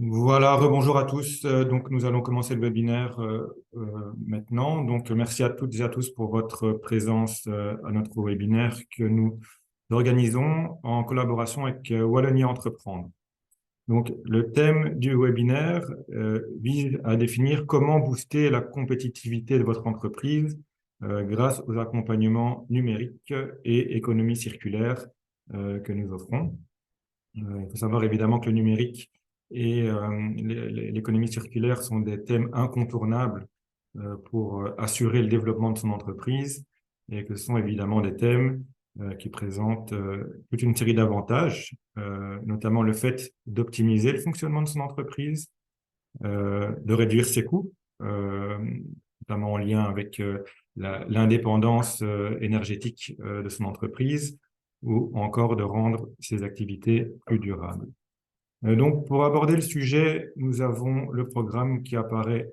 Voilà, rebonjour à tous. Donc, nous allons commencer le webinaire maintenant. Donc, merci à toutes et à tous pour votre présence à notre webinaire que nous organisons en collaboration avec Wallonie Entreprendre. Donc, le thème du webinaire vise à définir comment booster la compétitivité de votre entreprise grâce aux accompagnements numériques et économie circulaire que nous offrons. Il faut savoir évidemment que le numérique et l'économie circulaire sont des thèmes incontournables pour assurer le développement de son entreprise et que ce sont évidemment des thèmes qui présentent toute une série d'avantages, notamment le fait d'optimiser le fonctionnement de son entreprise, de réduire ses coûts, notamment en lien avec l'indépendance énergétique de son entreprise, ou encore de rendre ses activités plus durables. Donc, pour aborder le sujet, nous avons le programme qui apparaît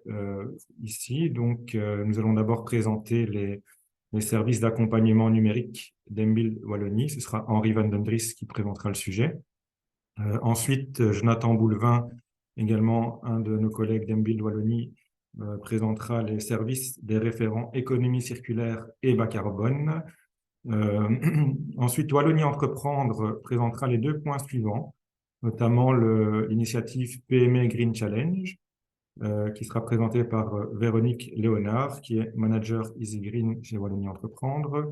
ici. Donc, nous allons d'abord présenter les services d'accompagnement numérique d'Embil Wallonie. Ce sera Henri Van den Dries qui présentera le sujet. Ensuite, Jonathan Boulevin, également un de nos collègues d'Embil Wallonie, présentera les services des référents économie circulaire et bas carbone. Ensuite, Wallonie Entreprendre présentera les deux points suivants, notamment l'initiative PME Green Challenge, qui sera présentée par Véronique Léonard, qui est manager Easy Green chez Wallonie Entreprendre.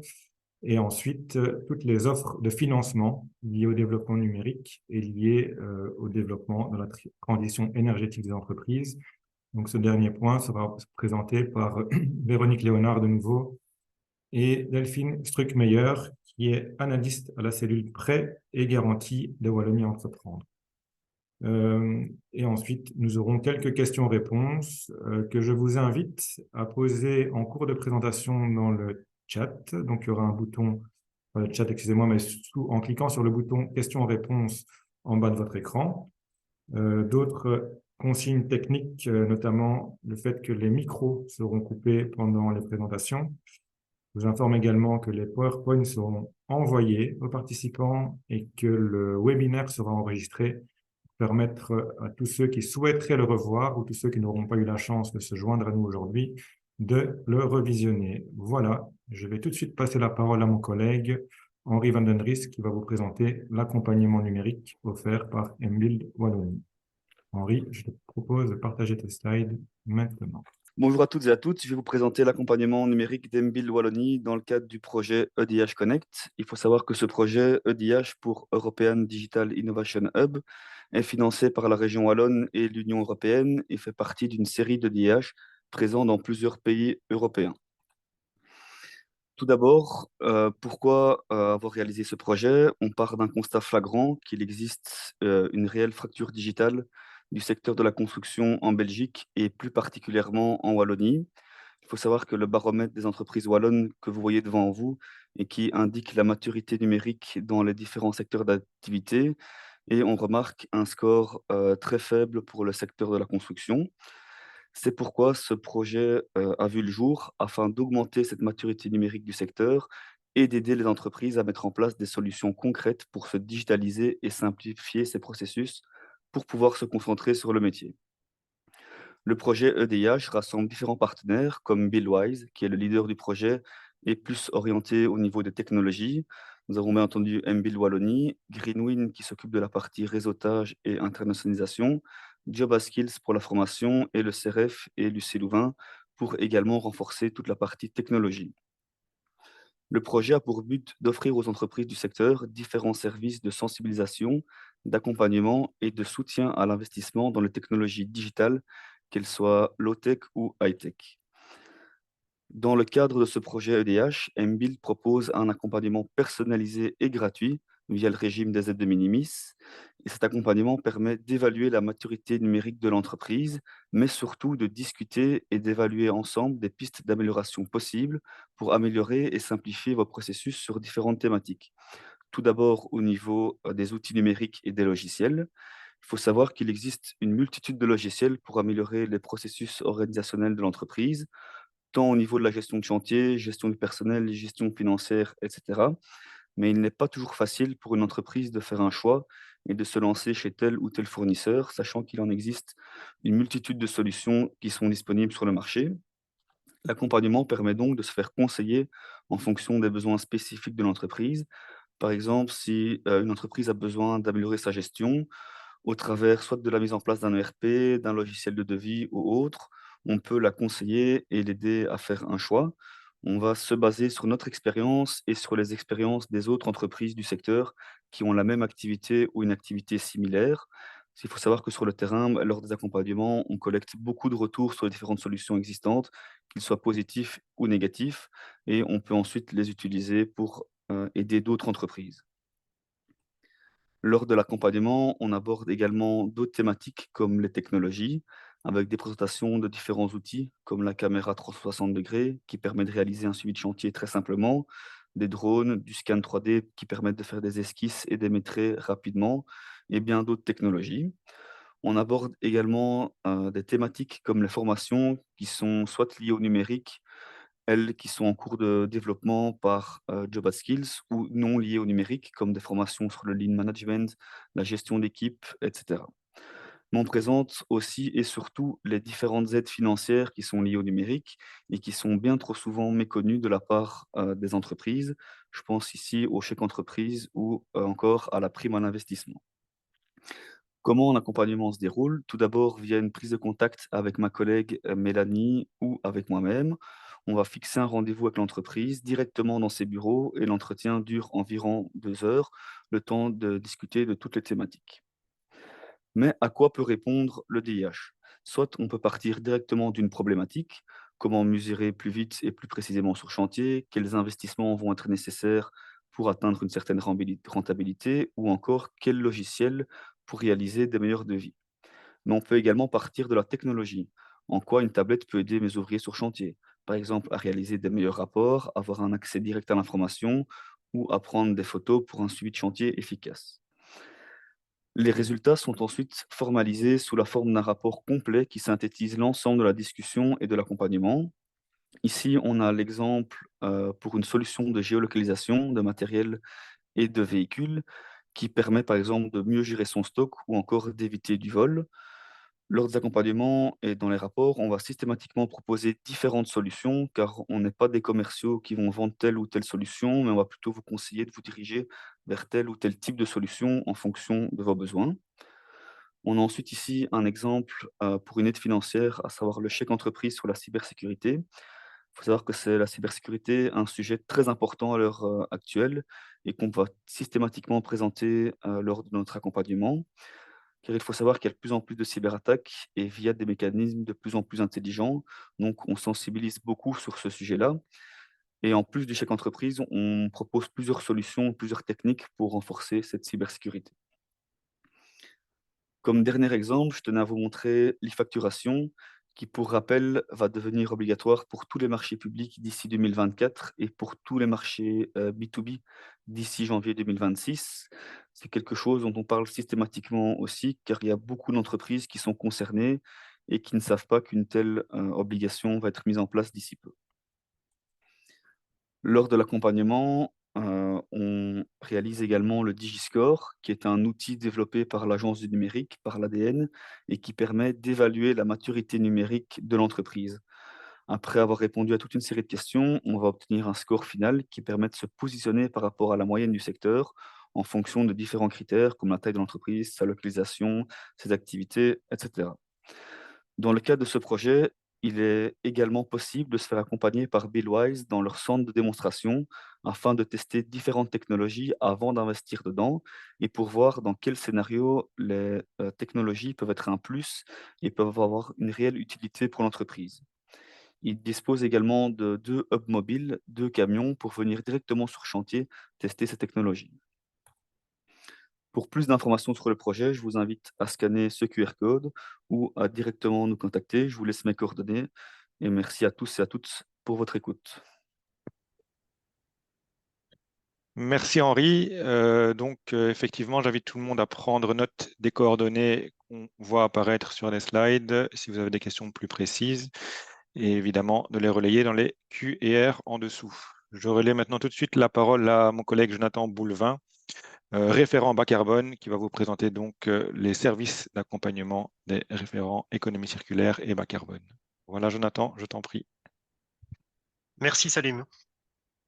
Et ensuite, toutes les offres de financement liées au développement numérique et liées au développement de la transition énergétique des entreprises. Donc, ce dernier point sera présenté par Véronique Léonard de nouveau et Delphine Struckmeyer, qui est analyste à la cellule prêt et garantie de Wallonie Entreprendre. Et ensuite, nous aurons quelques questions-réponses que je vous invite à poser en cours de présentation dans le chat. Donc, il y aura un bouton, le chat, excusez-moi, mais en cliquant sur le bouton questions-réponses en bas de votre écran. D'autres consignes techniques, notamment le fait que les micros seront coupés pendant les présentations. Je vous informe également que les PowerPoints seront envoyés aux participants et que le webinaire sera enregistré pour permettre à tous ceux qui souhaiteraient le revoir ou tous ceux qui n'auront pas eu la chance de se joindre à nous aujourd'hui de le revisionner. Voilà, je vais tout de suite passer la parole à mon collègue Henri Van den Dries qui va vous présenter l'accompagnement numérique offert par Mbuild Wallonie. Henri, je te propose de partager tes slides maintenant. Bonjour à toutes et à toutes, je vais vous présenter l'accompagnement numérique d'Embil Wallonie dans le cadre du projet EDH Connect. Il faut savoir que ce projet EDH pour European Digital Innovation Hub est financé par la région Wallonne et l'Union européenne et fait partie d'une série d'EDH présents dans plusieurs pays européens. Tout d'abord, pourquoi avoir réalisé ce projet? On part d'un constat flagrant qu'il existe une réelle fracture digitale du secteur de la construction en Belgique et plus particulièrement en Wallonie. Il faut savoir que le baromètre des entreprises wallonnes que vous voyez devant vous et qui indique la maturité numérique dans les différents secteurs d'activité, et on remarque un score très faible pour le secteur de la construction. C'est pourquoi ce projet a vu le jour afin d'augmenter cette maturité numérique du secteur et d'aider les entreprises à mettre en place des solutions concrètes pour se digitaliser et simplifier ces processus pour pouvoir se concentrer sur le métier. Le projet EDH rassemble différents partenaires comme Buildwise, qui est le leader du projet et plus orienté au niveau des technologies. Nous avons bien entendu Mbuild Wallonie, Greenwin qui s'occupe de la partie réseautage et internationalisation, JobAskills pour la formation et le CRF et Lucie Louvain pour également renforcer toute la partie technologie. Le projet a pour but d'offrir aux entreprises du secteur différents services de sensibilisation, d'accompagnement et de soutien à l'investissement dans les technologies digitales, qu'elles soient low-tech ou high-tech. Dans le cadre de ce projet EDH, Mbuild propose un accompagnement personnalisé et gratuit via le régime des aides de minimis. Et cet accompagnement permet d'évaluer la maturité numérique de l'entreprise, mais surtout de discuter et d'évaluer ensemble des pistes d'amélioration possibles pour améliorer et simplifier vos processus sur différentes thématiques. Tout d'abord au niveau des outils numériques et des logiciels. Il faut savoir qu'il existe une multitude de logiciels pour améliorer les processus organisationnels de l'entreprise, tant au niveau de la gestion de chantier, gestion du personnel, gestion financière, etc. Mais il n'est pas toujours facile pour une entreprise de faire un choix et de se lancer chez tel ou tel fournisseur, sachant qu'il en existe une multitude de solutions qui sont disponibles sur le marché. L'accompagnement permet donc de se faire conseiller en fonction des besoins spécifiques de l'entreprise. Par exemple, si une entreprise a besoin d'améliorer sa gestion au travers soit de la mise en place d'un ERP, d'un logiciel de devis ou autre, on peut la conseiller et l'aider à faire un choix. On va se baser sur notre expérience et sur les expériences des autres entreprises du secteur qui ont la même activité ou une activité similaire. Il faut savoir que sur le terrain, lors des accompagnements, on collecte beaucoup de retours sur les différentes solutions existantes, qu'ils soient positifs ou négatifs, et on peut ensuite les utiliser pour aider d'autres entreprises. Lors de l'accompagnement, on aborde également d'autres thématiques comme les technologies, avec des présentations de différents outils comme la caméra 360 degrés qui permet de réaliser un suivi de chantier très simplement, des drones, du scan 3D qui permettent de faire des esquisses et des maîtriser rapidement, et bien d'autres technologies. On aborde également des thématiques comme les formations qui sont soit liées au numérique, elles qui sont en cours de développement par Job Skills ou non liées au numérique, comme des formations sur le lean management, la gestion d'équipe, etc. Mais on présente aussi et surtout les différentes aides financières qui sont liées au numérique et qui sont bien trop souvent méconnues de la part des entreprises. Je pense ici au chèque entreprise ou encore à la prime à l'investissement. Comment un accompagnement se déroule? Tout d'abord via une prise de contact avec ma collègue Mélanie ou avec moi-même. On va fixer un rendez-vous avec l'entreprise directement dans ses bureaux et l'entretien dure environ 2 heures, le temps de discuter de toutes les thématiques. Mais à quoi peut répondre le DIH? Soit on peut partir directement d'une problématique, comment mesurer plus vite et plus précisément sur chantier, quels investissements vont être nécessaires pour atteindre une certaine rentabilité, ou encore quel logiciel pour réaliser des meilleurs devis. Mais on peut également partir de la technologie. En quoi une tablette peut aider mes ouvriers sur chantier? Par exemple, à réaliser des meilleurs rapports, avoir un accès direct à l'information ou à prendre des photos pour un suivi de chantier efficace. Les résultats sont ensuite formalisés sous la forme d'un rapport complet qui synthétise l'ensemble de la discussion et de l'accompagnement. Ici, on a l'exemple pour une solution de géolocalisation de matériel et de véhicules qui permet par exemple de mieux gérer son stock ou encore d'éviter du vol. Lors des accompagnements et dans les rapports, on va systématiquement proposer différentes solutions car on n'est pas des commerciaux qui vont vendre telle ou telle solution, mais on va plutôt vous conseiller de vous diriger vers tel ou tel type de solution en fonction de vos besoins. On a ensuite ici un exemple pour une aide financière, à savoir le chèque entreprise sur la cybersécurité. Il faut savoir que c'est la cybersécurité, un sujet très important à l'heure actuelle et qu'on va systématiquement présenter lors de notre accompagnement. Car il faut savoir qu'il y a de plus en plus de cyberattaques et via des mécanismes de plus en plus intelligents. Donc, on sensibilise beaucoup sur ce sujet-là. Et en plus du chèque entreprise, on propose plusieurs solutions, plusieurs techniques pour renforcer cette cybersécurité. Comme dernier exemple, je tenais à vous montrer l'e-facturation qui, pour rappel, va devenir obligatoire pour tous les marchés publics d'ici 2024 et pour tous les marchés B2B d'ici janvier 2026. C'est quelque chose dont on parle systématiquement aussi, car il y a beaucoup d'entreprises qui sont concernées et qui ne savent pas qu'une telle obligation va être mise en place d'ici peu. Lors de l'accompagnement, on réalise également le DigiScore, qui est un outil développé par l'Agence du numérique, par l'ADN, et qui permet d'évaluer la maturité numérique de l'entreprise. Après avoir répondu à toute une série de questions, on va obtenir un score final qui permet de se positionner par rapport à la moyenne du secteur en fonction de différents critères comme la taille de l'entreprise, sa localisation, ses activités, etc. Dans le cadre de ce projet, il est également possible de se faire accompagner par Billwise dans leur centre de démonstration afin de tester différentes technologies avant d'investir dedans et pour voir dans quel scénario les technologies peuvent être un plus et peuvent avoir une réelle utilité pour l'entreprise. Ils disposent également de 2 hubs mobiles, 2 camions pour venir directement sur chantier tester ces technologies. Pour plus d'informations sur le projet, je vous invite à scanner ce QR code ou à directement nous contacter. Je vous laisse mes coordonnées et merci à tous et à toutes pour votre écoute. Merci Henri. Effectivement, j'invite tout le monde à prendre note des coordonnées qu'on voit apparaître sur les slides si vous avez des questions plus précises et évidemment de les relayer dans les Q&R en dessous. Je relais maintenant tout de suite la parole à mon collègue Jonathan Boulevin référent bas carbone, qui va vous présenter donc les services d'accompagnement des référents économie circulaire et bas carbone. Voilà, Jonathan, je t'en prie. Merci Salim.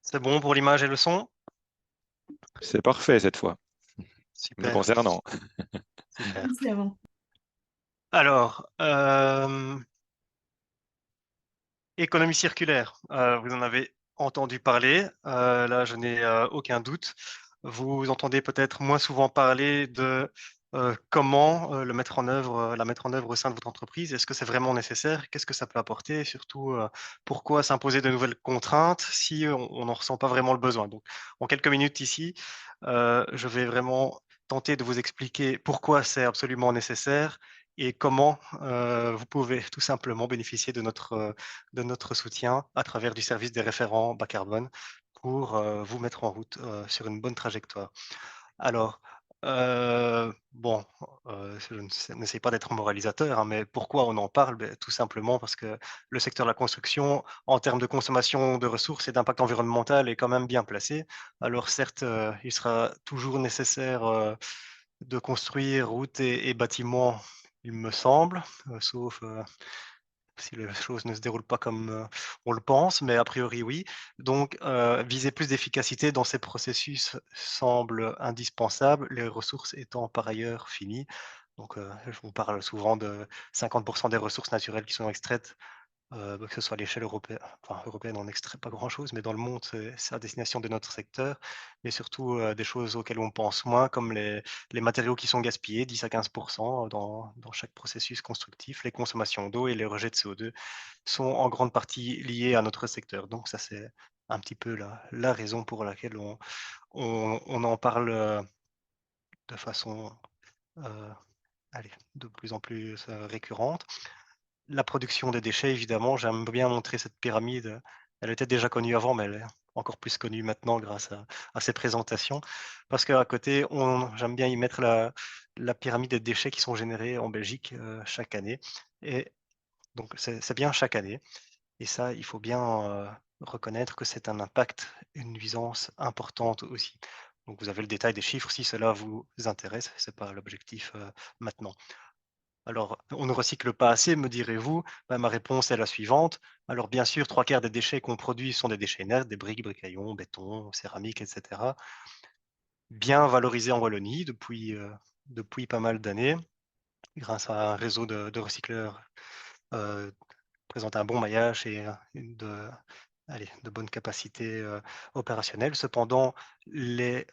C'est bon pour l'image et le son? C'est parfait cette fois, me Super, concernant. super. Merci avant. Alors, économie circulaire, vous en avez entendu parler, là je n'ai aucun doute. Vous entendez peut-être moins souvent parler de comment la mettre en œuvre au sein de votre entreprise. Est-ce que c'est vraiment nécessaire? Qu'est-ce que ça peut apporter? Et surtout, pourquoi s'imposer de nouvelles contraintes si on n'en ressent pas vraiment le besoin? Donc, en quelques minutes ici, je vais vraiment tenter de vous expliquer pourquoi c'est absolument nécessaire et comment vous pouvez tout simplement bénéficier de notre soutien à travers du service des référents bas carbone pour vous mettre en route sur une bonne trajectoire. Alors, bon, je n'essaie pas d'être moralisateur, hein, mais pourquoi on en parle? Ben, tout simplement parce que le secteur de la construction, en termes de consommation de ressources et d'impact environnemental, est quand même bien placé. Alors certes, il sera toujours nécessaire de construire routes et bâtiments, il me semble, sauf si les choses ne se déroulent pas comme on le pense, mais a priori oui. Donc, viser plus d'efficacité dans ces processus semble indispensable, les ressources étant par ailleurs finies. Donc, je vous parle souvent de 50% des ressources naturelles qui sont extraites, que ce soit à l'échelle européenne, enfin européenne, on n'extrait pas grand-chose, mais dans le monde, c'est à destination de notre secteur, mais surtout des choses auxquelles on pense moins, comme les matériaux qui sont gaspillés, 10 à 15% dans chaque processus constructif, les consommations d'eau et les rejets de CO2 sont en grande partie liés à notre secteur. Donc ça, c'est un petit peu la raison pour laquelle on en parle de façon euh, allez, de plus en plus récurrente. La production des déchets, évidemment, j'aime bien montrer cette pyramide. Elle était déjà connue avant, mais elle est encore plus connue maintenant grâce à ces présentations. Parce qu'à côté, j'aime bien y mettre la pyramide des déchets qui sont générés en Belgique chaque année. Et donc, c'est bien chaque année. Et ça, il faut bien reconnaître que c'est un impact, une nuisance importante aussi. Donc, vous avez le détail des chiffres si cela vous intéresse. Ce n'est pas l'objectif maintenant. Alors, on ne recycle pas assez, me direz-vous. Ben, ma réponse est la suivante. Alors, bien sûr, 3/4 des déchets qu'on produit sont des déchets inertes, des briques, bricaillons, béton, céramique, etc. Bien valorisés en Wallonie depuis pas mal d'années, grâce à un réseau de recycleurs euh, présente un bon maillage et de bonnes capacités opérationnelles. Cependant, les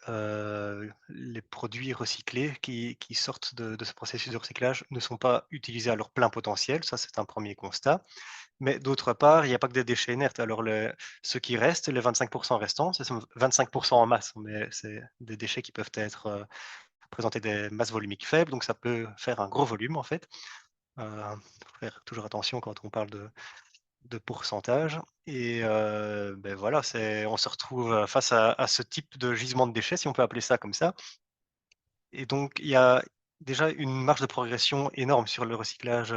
produits recyclés qui sortent de ce processus de recyclage ne sont pas utilisés à leur plein potentiel. Ça, c'est un premier constat. Mais d'autre part, il n'y a pas que des déchets inertes. Alors, ce qui reste, les 25% restants, c'est 25% en masse, mais c'est des déchets qui peuvent présenter des masses volumiques faibles, donc ça peut faire un gros volume en fait. Faut faire toujours attention quand on parle de pourcentage. Et ben voilà, on se retrouve face à ce type de gisement de déchets, si on peut appeler ça comme ça. Et donc, il y a déjà une marge de progression énorme sur le recyclage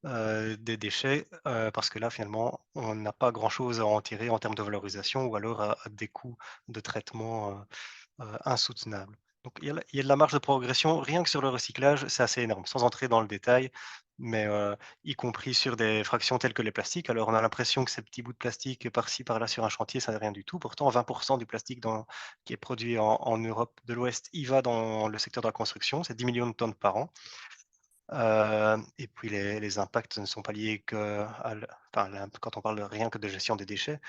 des déchets, parce que là, finalement, on n'a pas grand-chose à en tirer en termes de valorisation ou alors à des coûts de traitement insoutenables. Donc, il y a de la marge de progression rien que sur le recyclage, c'est assez énorme, sans entrer dans le détail, mais y compris sur des fractions telles que les plastiques. Alors, on a l'impression que ces petits bouts de plastique par-ci, par-là sur un chantier, ça n'est rien du tout. Pourtant, 20% du plastique qui est produit en Europe de l'Ouest, il va dans le secteur de la construction, c'est 10 millions de tonnes par an. Et puis les impacts ne sont pas liés que quand on parle rien que de gestion des déchets,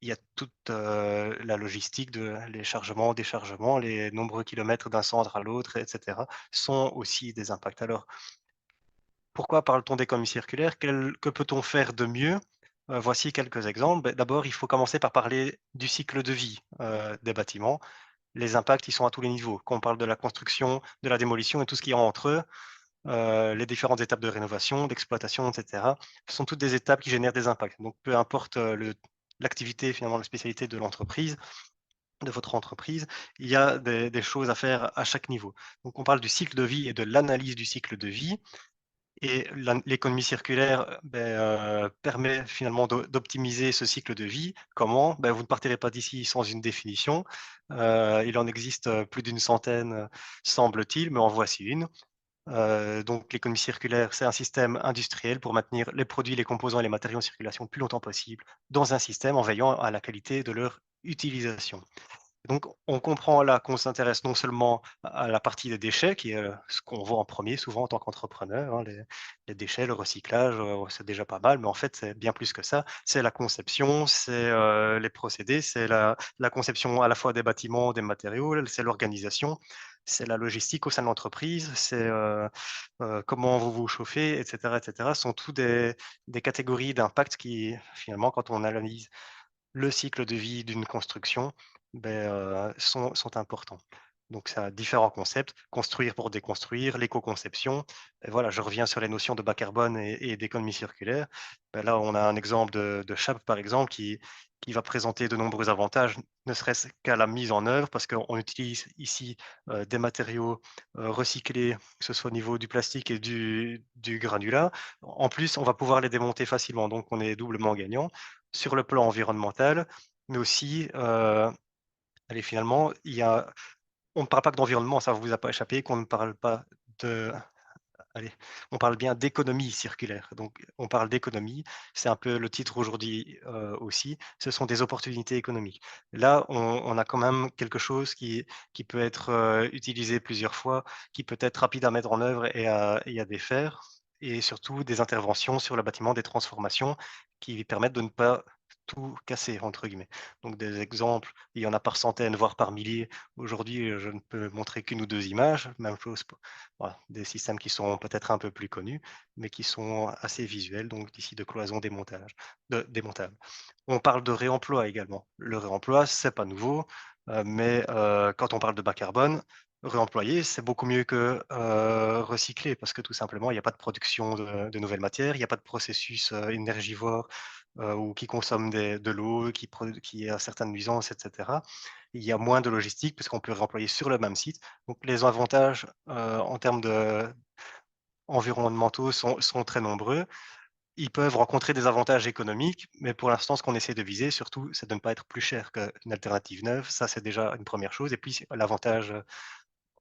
il y a toute la logistique les chargements, déchargements, les nombreux kilomètres d'un centre à l'autre, etc., sont aussi des impacts. Alors, pourquoi parle-t-on d'économie circulaire? Que peut-on faire de mieux? Voici quelques exemples. D'abord, il faut commencer par parler du cycle de vie des bâtiments. Les impacts, ils sont à tous les niveaux. Quand on parle de la construction, de la démolition et tout ce qui est entre eux, les différentes étapes de rénovation, d'exploitation, etc., ce sont toutes des étapes qui génèrent des impacts. Donc, peu importe l'activité, finalement, la spécialité de l'entreprise, de votre entreprise, il y a des choses à faire à chaque niveau. Donc, on parle du cycle de vie et de l'analyse du cycle de vie. Et l'économie circulaire permet finalement d'optimiser ce cycle de vie. Comment? Vous ne partirez pas d'ici sans une définition. Il en existe plus d'une centaine, semble-t-il, mais en voici une. Donc l'économie circulaire, c'est un système industriel pour maintenir les produits, les composants et les matériaux en circulation le plus longtemps possible dans un système en veillant à la qualité de leur utilisation. Donc, on comprend là qu'on s'intéresse non seulement à la partie des déchets, qui est ce qu'on voit en premier souvent en tant qu'entrepreneur, hein, les déchets, le recyclage, c'est déjà pas mal, mais en fait, c'est bien plus que ça. C'est la conception, c'est les procédés, c'est la conception à la fois des bâtiments, des matériaux, c'est l'organisation, c'est la logistique au sein de l'entreprise, c'est comment vous vous chauffez, etc., etc. Ce sont tous des catégories d'impact qui, finalement, quand on analyse le cycle de vie d'une construction, sont importants. Donc ça a différents concepts, construire pour déconstruire, l'éco-conception. Et voilà, je reviens sur les notions de bas carbone et d'économie circulaire. Là, on a un exemple de Chap, par exemple, qui va présenter de nombreux avantages, ne serait-ce qu'à la mise en œuvre, parce qu'on utilise ici des matériaux recyclés, que ce soit au niveau du plastique et du granulat. En plus, on va pouvoir les démonter facilement, donc on est doublement gagnant sur le plan environnemental, mais aussi, allez, finalement, on ne parle pas que d'environnement, ça ne vous a pas échappé, qu'on ne parle pas de allez, on parle bien d'économie circulaire. Donc on parle d'économie, c'est un peu le titre aujourd'hui, aussi. Ce sont des opportunités économiques. Là, on a quand même quelque chose qui peut être, utilisé plusieurs fois, qui peut être rapide à mettre en œuvre et à défaire, et surtout des interventions sur le bâtiment, des transformations qui permettent de ne pas tout «casser» entre guillemets. Donc des exemples, il y en a par centaines, voire par milliers. Aujourd'hui, je ne peux montrer qu'une ou 2 images. Même chose pour voilà, des systèmes qui sont peut-être un peu plus connus, mais qui sont assez visuels, donc d'ici de cloisons démontables. On parle de réemploi également. Le réemploi, c'est pas nouveau, mais quand on parle de bas carbone, réemployer, c'est beaucoup mieux que recycler, parce que tout simplement, il n'y a pas de production de nouvelles matières, il n'y a pas de processus énergivore ou qui consomme de l'eau, qui a certaines nuisances, etc. Il y a moins de logistique, puisqu'on peut réemployer sur le même site. Donc les avantages, en termes environnementaux sont très nombreux. Ils peuvent rencontrer des avantages économiques, mais pour l'instant, ce qu'on essaie de viser surtout, c'est de ne pas être plus cher qu'une alternative neuve. Ça, c'est déjà une première chose, et puis l'avantage,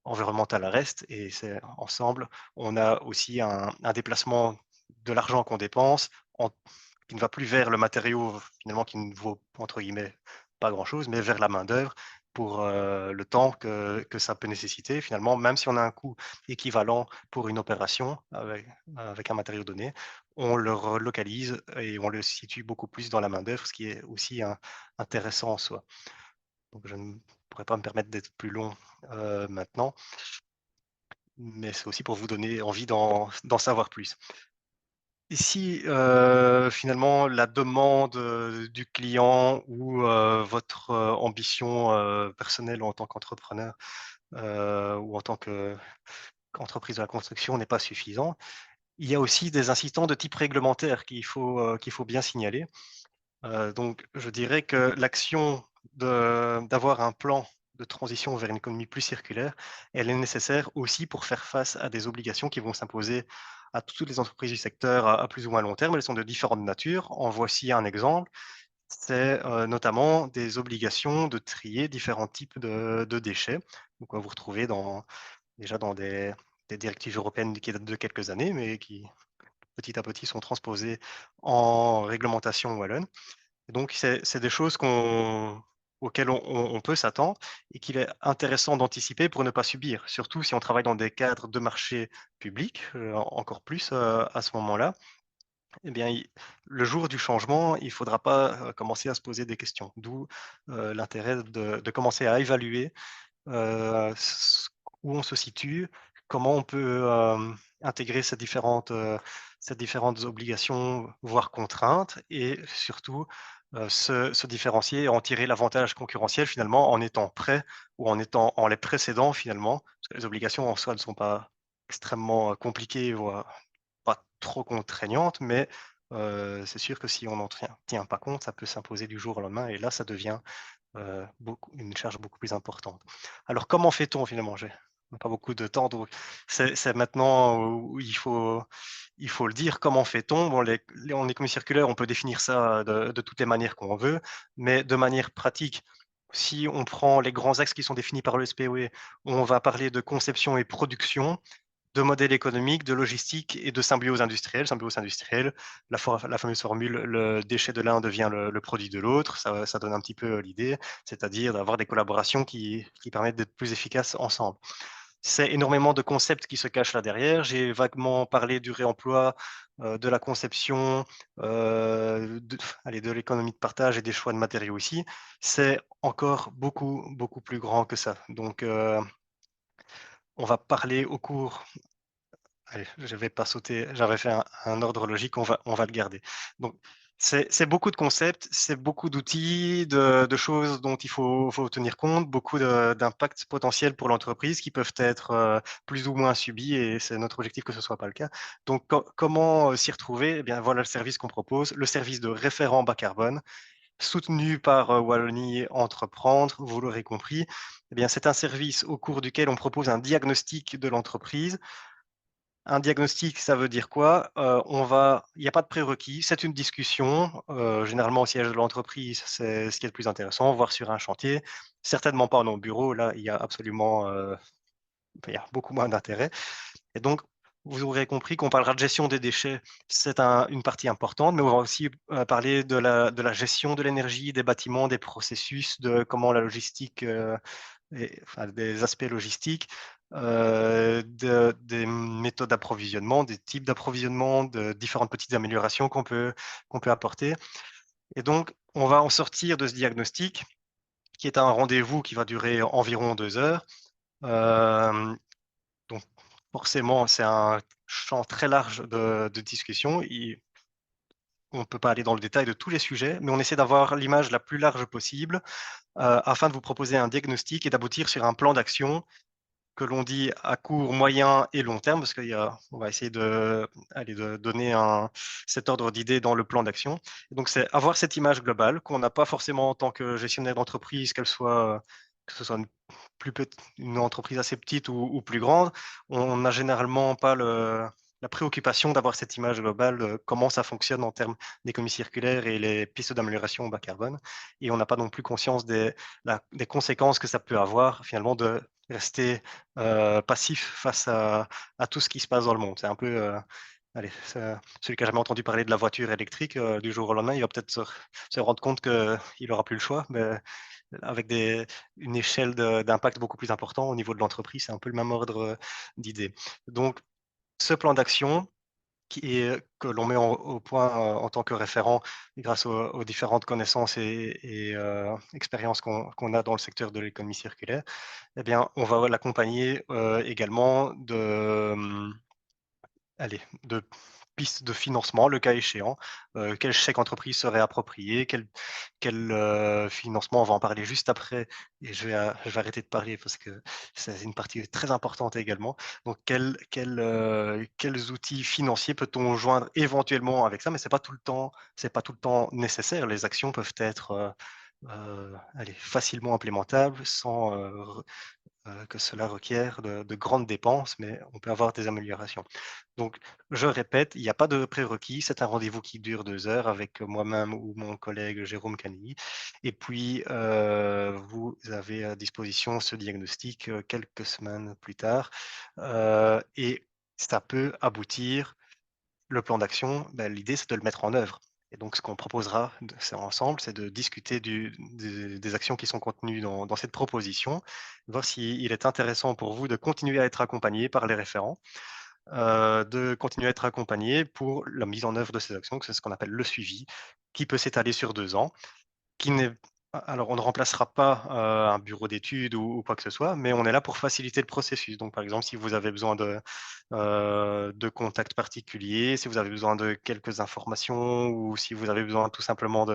environnemental reste, et c'est ensemble, on a aussi un déplacement de l'argent qu'on dépense en qui ne va plus vers le matériau finalement qui ne vaut entre guillemets «pas grand-chose», mais vers la main-d'œuvre pour, le temps que ça peut nécessiter finalement. Même si on a un coût équivalent pour une opération avec un matériau donné, on le relocalise et on le situe beaucoup plus dans la main-d'œuvre, ce qui est aussi intéressant en soi. Donc je ne pourrais pas me permettre d'être plus long, maintenant, mais c'est aussi pour vous donner envie d'en savoir plus. Et si, finalement la demande, du client ou, votre, ambition, personnelle en tant qu'entrepreneur, ou en tant qu'entreprise de la construction n'est pas suffisant, il y a aussi des incitants de type réglementaire qu'il faut bien signaler. Donc je dirais que l'action d'avoir un plan de transition vers une économie plus circulaire, elle est nécessaire aussi pour faire face à des obligations qui vont s'imposer à toutes les entreprises du secteur à plus ou moins long terme. Elles sont de différentes natures. En voici un exemple, c'est, notamment des obligations de trier différents types de déchets. Donc on va vous retrouver déjà dans des directives européennes qui datent de quelques années, mais qui petit à petit sont transposées en réglementation wallonne. Donc c'est des choses auxquelles on peut s'attendre et qu'il est intéressant d'anticiper pour ne pas subir, surtout si on travaille dans des cadres de marché public, encore plus, à ce moment-là. Eh bien, le jour du changement, il ne faudra pas, commencer à se poser des questions. D'où, l'intérêt de commencer à évaluer où on se situe, comment on peut intégrer ces différentes obligations, voire contraintes, et surtout se différencier et en tirer l'avantage concurrentiel finalement en étant prêt ou en les précédant finalement, parce que les obligations en soi ne sont pas extrêmement compliquées, voire pas trop contraignantes, mais c'est sûr que si on n'en tient pas compte, ça peut s'imposer du jour au lendemain, et là ça devient une charge beaucoup plus importante. Alors comment fait-on finalement? n'a pas beaucoup de temps, donc c'est maintenant où il faut le dire. Comment fait-on? Bon, en économie circulaire, on peut définir ça de toutes les manières qu'on veut, mais de manière pratique, si on prend les grands axes qui sont définis par le SPOE, on va parler de conception et production, de modèle économique, de logistique et de symbiose industrielle. Symbiose industrielle, la fameuse formule, le déchet de l'un devient le produit de l'autre, ça donne un petit peu l'idée, c'est-à-dire d'avoir des collaborations qui permettent d'être plus efficaces ensemble. C'est énormément de concepts qui se cachent là derrière. J'ai vaguement parlé du réemploi, de la conception, de l'économie de partage et des choix de matériaux ici. C'est encore beaucoup, beaucoup plus grand que ça. Donc, on va parler au cours. Allez, je vais pas sauter, j'avais fait un ordre logique, on va le garder. Donc, c'est beaucoup de concepts, c'est beaucoup d'outils, de choses dont il faut tenir compte, beaucoup d'impacts potentiels pour l'entreprise qui peuvent être plus ou moins subis, et c'est notre objectif que ce soit pas le cas. Donc, comment s'y retrouver? Eh bien, voilà le service qu'on propose, le service de référent bas carbone, soutenu par Wallonie Entreprendre, vous l'aurez compris. Eh bien, c'est un service au cours duquel on propose un diagnostic de l'entreprise. Un diagnostic, ça veut dire quoi? Il n'y a pas de prérequis, c'est une discussion, généralement au siège de l'entreprise, c'est ce qui est le plus intéressant, voire sur un chantier. Certainement pas dans le bureau, là, il y a absolument, il y a beaucoup moins d'intérêt. Et donc, vous aurez compris qu'on parlera de gestion des déchets, c'est une partie importante, mais on va aussi parler de la gestion de l'énergie, des bâtiments, des processus, de comment la logistique enfin, des aspects logistiques, des méthodes d'approvisionnement, des types d'approvisionnement, de différentes petites améliorations qu'on peut apporter. Et donc, on va en sortir de ce diagnostic, qui est un rendez-vous qui va durer environ 2 heures. Donc, forcément, c'est un champ très large de discussion. On ne peut pas aller dans le détail de tous les sujets, mais on essaie d'avoir l'image la plus large possible afin de vous proposer un diagnostic et d'aboutir sur un plan d'action que l'on dit à court, moyen et long terme, parce qu'on va essayer de donner cet ordre d'idées dans le plan d'action. Donc, c'est avoir cette image globale qu'on n'a pas forcément en tant que gestionnaire d'entreprise, que ce soit une entreprise assez petite ou plus grande. On n'a généralement pas la préoccupation d'avoir cette image globale de comment ça fonctionne en termes d'économie circulaire et les pistes d'amélioration au bas carbone. Et on n'a pas non plus conscience des conséquences que ça peut avoir finalement de rester passif face à tout ce qui se passe dans le monde. C'est un peu, allez, celui qui n'a jamais entendu parler de la voiture électrique, du jour au lendemain, il va peut-être se rendre compte qu'il n'aura plus le choix, mais avec une échelle d'impact beaucoup plus important au niveau de l'entreprise, c'est un peu le même ordre d'idée. Donc, ce plan d'action que l'on met au point en tant que référent grâce aux différentes connaissances et expériences qu'on a dans le secteur de l'économie circulaire, eh bien, on va l'accompagner également de pistes de financement, le cas échéant. Quel chèque entreprise serait approprié? Quel financement? On va en parler juste après, et je vais arrêter de parler parce que c'est une partie très importante également. Donc, quels outils financiers peut-on joindre éventuellement avec ça? Mais c'est pas tout le temps nécessaire. Les actions peuvent être facilement implémentables sans que cela requiert de grandes dépenses, mais on peut avoir des améliorations. Donc, je répète, il n'y a pas de prérequis. C'est un rendez-vous qui dure 2 heures avec moi-même ou mon collègue Jérôme Canilly. Et puis, vous avez à disposition ce diagnostic quelques semaines plus tard. Et ça peut aboutir, le plan d'action, ben, l'idée, c'est de le mettre en œuvre. Et donc, ce qu'on proposera ensemble, c'est de discuter des actions qui sont contenues dans cette proposition, voir s'il est intéressant pour vous de continuer à être accompagné par les référents, de continuer à être accompagné pour la mise en œuvre de ces actions, que c'est ce qu'on appelle le suivi, qui peut s'étaler sur 2 ans, qui n'est alors on ne remplacera pas un bureau d'études ou quoi que ce soit, mais on est là pour faciliter le processus. Donc, par exemple, si vous avez besoin de contacts particuliers, si vous avez besoin de quelques informations ou si vous avez besoin tout simplement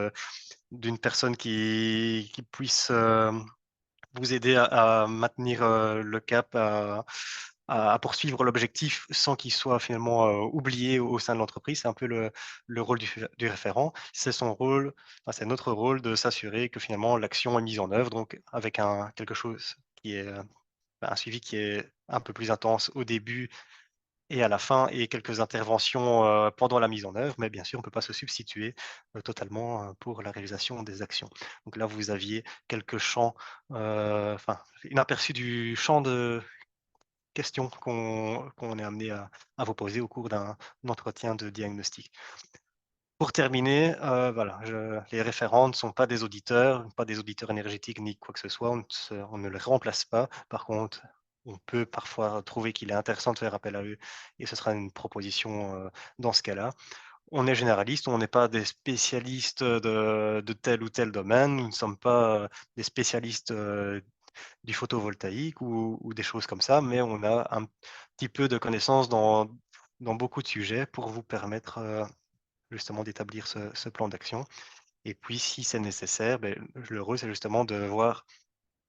d'une personne qui puisse vous aider à maintenir le cap, à poursuivre l'objectif sans qu'il soit finalement oublié au sein de l'entreprise. C'est un peu le rôle du référent. C'est son rôle, enfin, c'est notre rôle de s'assurer que finalement l'action est mise en œuvre, donc avec quelque chose qui est un suivi qui est un peu plus intense au début et à la fin, et quelques interventions pendant la mise en œuvre, mais bien sûr, on ne peut pas se substituer totalement pour la réalisation des actions. Donc là, vous aviez quelques champs, enfin, une aperçu du champ de questions qu'on est amené à vous poser au cours d'un entretien de diagnostic. Pour terminer, voilà, les référents ne sont pas des auditeurs énergétiques ni quoi que ce soit, on ne les remplace pas. Par contre, on peut parfois trouver qu'il est intéressant de faire appel à eux, et ce sera une proposition, dans ce cas-là. On est généraliste, on n'est pas des spécialistes de tel ou tel domaine, nous ne sommes pas, des spécialistes, du photovoltaïque ou des choses comme ça, mais on a un petit peu de connaissances dans beaucoup de sujets pour vous permettre, justement d'établir ce plan d'action. Et puis si c'est nécessaire, beh, le rôle, c'est justement de voir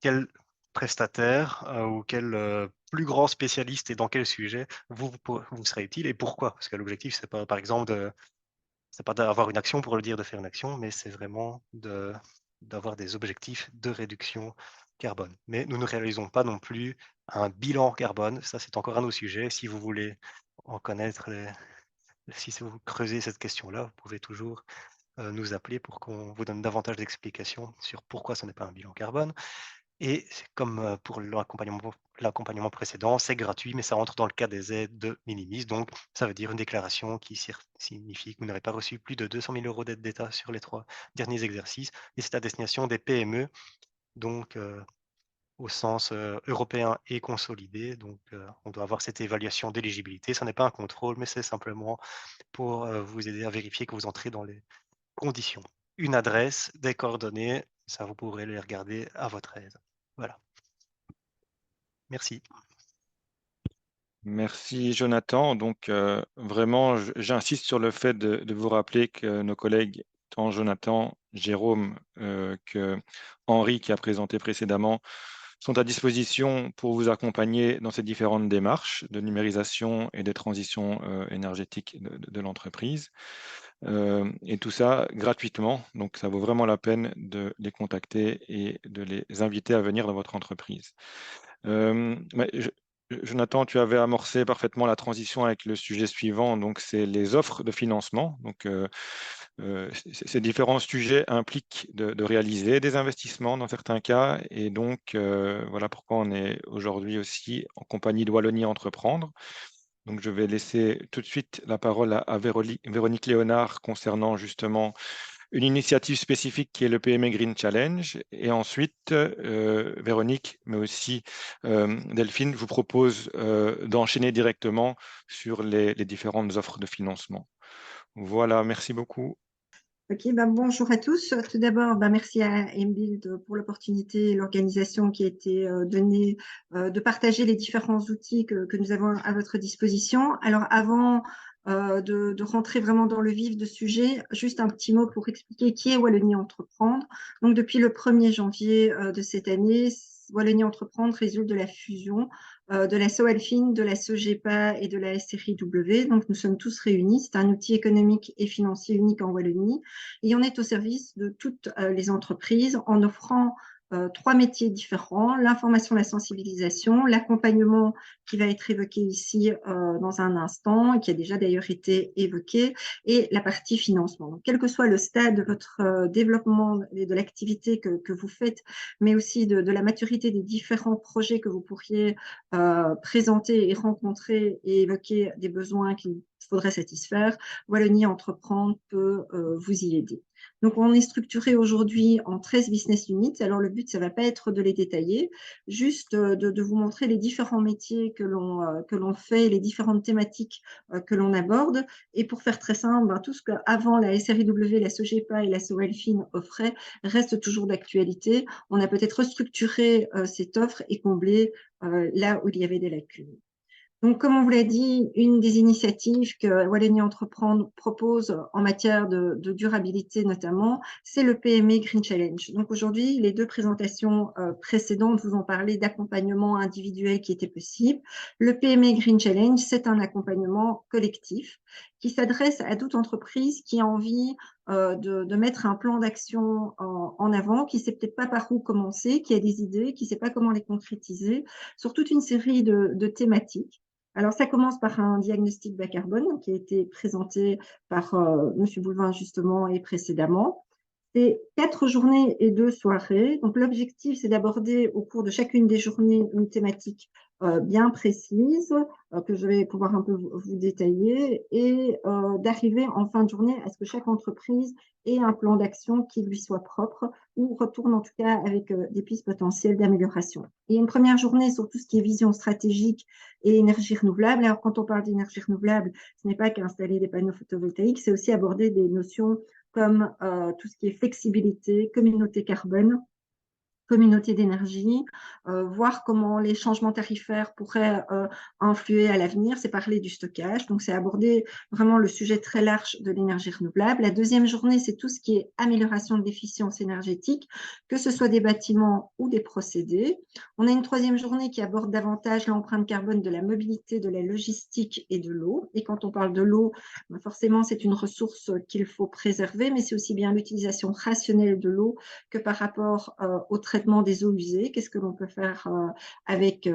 quel prestataire, ou quel, plus grand spécialiste et dans quel sujet vous serez utile et pourquoi. Parce que l'objectif, c'est pas, par exemple, c'est pas d'avoir une action pour le dire de faire une action, mais c'est vraiment d'avoir des objectifs de réduction carbone. Mais nous ne réalisons pas non plus un bilan carbone, ça c'est encore un autre sujet. Si vous voulez en connaître si vous creusez cette question-là, vous pouvez toujours nous appeler pour qu'on vous donne davantage d'explications sur pourquoi ce n'est pas un bilan carbone. Et c'est comme pour l'accompagnement précédent, c'est gratuit, mais ça entre dans le cas des aides de minimis. Donc, ça veut dire une déclaration qui signifie que vous n'avez pas reçu plus de 200 000 € d'aide d'État sur les 3 derniers exercices. Et c'est à destination des PME, donc au sens européen et consolidé. Donc, on doit avoir cette évaluation d'éligibilité. Ce n'est pas un contrôle, mais c'est simplement pour vous aider à vérifier que vous entrez dans les conditions. Une adresse, des coordonnées, ça vous pourrez les regarder à votre aise. Voilà. Merci. Merci Jonathan. Donc vraiment, j'insiste sur le fait de vous rappeler que nos collègues, tant Jonathan, Jérôme que Henri qui a présenté précédemment, sont à disposition pour vous accompagner dans ces différentes démarches de numérisation et de transition énergétique de l'entreprise. Et tout ça gratuitement. Donc ça vaut vraiment la peine de les contacter et de les inviter à venir dans votre entreprise. Jonathan, tu avais amorcé parfaitement la transition avec le sujet suivant, donc c'est les offres de financement. Donc, ces différents sujets impliquent de réaliser des investissements dans certains cas, et donc voilà pourquoi on est aujourd'hui aussi en compagnie de Wallonie Entreprendre. Donc, je vais laisser tout de suite la parole à Véronique Léonard concernant justement une initiative spécifique qui est le PME Green Challenge. Et ensuite, Véronique, mais aussi Delphine, je vous propose d'enchaîner directement sur les différentes offres de financement. Voilà, merci beaucoup. Ok, bonjour à tous. Tout d'abord, merci à Mbuild pour l'opportunité et l'organisation qui a été donnée de partager les différents outils que nous avons à votre disposition. Alors, avant de rentrer vraiment dans le vif du sujet, juste un petit mot pour expliquer qui est Wallonie Entreprendre. Donc, depuis le 1er janvier de cette année, Wallonie Entreprendre résulte de la fusion de la SOALFIN, de la SOGEPA et de la SRIW. Donc, nous sommes tous réunis. C'est un outil économique et financier unique en Wallonie. Et on est au service de toutes les entreprises en offrant 3 métiers différents: l'information, la sensibilisation, l'accompagnement qui va être évoqué ici dans un instant, et qui a déjà d'ailleurs été évoqué, et la partie financement. Donc, quel que soit le stade de votre développement et de l'activité que vous faites, mais aussi de la maturité des différents projets que vous pourriez présenter et rencontrer et évoquer des besoins qu'il faudrait satisfaire, Wallonie Entreprendre peut vous y aider. Donc, on est structuré aujourd'hui en 13 business units. Alors, le but, ça ne va pas être de les détailler, juste de vous montrer les différents métiers que l'on fait, les différentes thématiques que l'on aborde. Et pour faire très simple, tout ce qu'avant la SRIW, la SOGEPA et la SOALFIN offraient reste toujours d'actualité. On a peut-être restructuré cette offre et comblé là où il y avait des lacunes. Donc, comme on vous l'a dit, une des initiatives que Wallonie Entreprendre propose en matière de durabilité notamment, c'est le PME Green Challenge. Donc, aujourd'hui, les 2 présentations précédentes vous ont parlé d'accompagnement individuel qui était possible. Le PME Green Challenge, c'est un accompagnement collectif qui s'adresse à toute entreprise qui a envie de mettre un plan d'action en avant, qui ne sait peut-être pas par où commencer, qui a des idées, qui ne sait pas comment les concrétiser, sur toute une série de thématiques. Alors, ça commence par un diagnostic bas carbone qui a été présenté par M. Boulevin justement et précédemment. C'est 4 journées et 2 soirées. Donc, l'objectif, c'est d'aborder au cours de chacune des journées une thématique bien précise que je vais pouvoir un peu vous détailler et d'arriver en fin de journée à ce que chaque entreprise ait un plan d'action qui lui soit propre ou retourne en tout cas avec des pistes potentielles d'amélioration. Il y a une première journée sur tout ce qui est vision stratégique et énergie renouvelable. Alors, quand on parle d'énergie renouvelable, ce n'est pas qu'installer des panneaux photovoltaïques, c'est aussi aborder des notions comme tout ce qui est flexibilité, communauté carbone, communauté d'énergie, voir comment les changements tarifaires pourraient influer à l'avenir, c'est parler du stockage, donc c'est aborder vraiment le sujet très large de l'énergie renouvelable. La deuxième journée, c'est tout ce qui est amélioration de l'efficience énergétique, que ce soit des bâtiments ou des procédés. On a une troisième journée qui aborde davantage l'empreinte carbone de la mobilité, de la logistique et de l'eau. Et quand on parle de l'eau, forcément, c'est une ressource qu'il faut préserver, mais c'est aussi bien l'utilisation rationnelle de l'eau que par rapport au traitement des eaux usées, qu'est-ce que l'on peut faire avec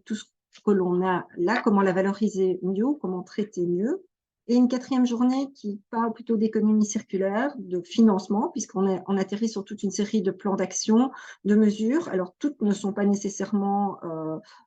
tout ce que l'on a là, comment la valoriser mieux, comment traiter mieux. Et une quatrième journée qui parle plutôt d'économie circulaire, de financement, puisqu'on atterrit sur toute une série de plans d'action, de mesures. Alors, toutes ne sont pas nécessairement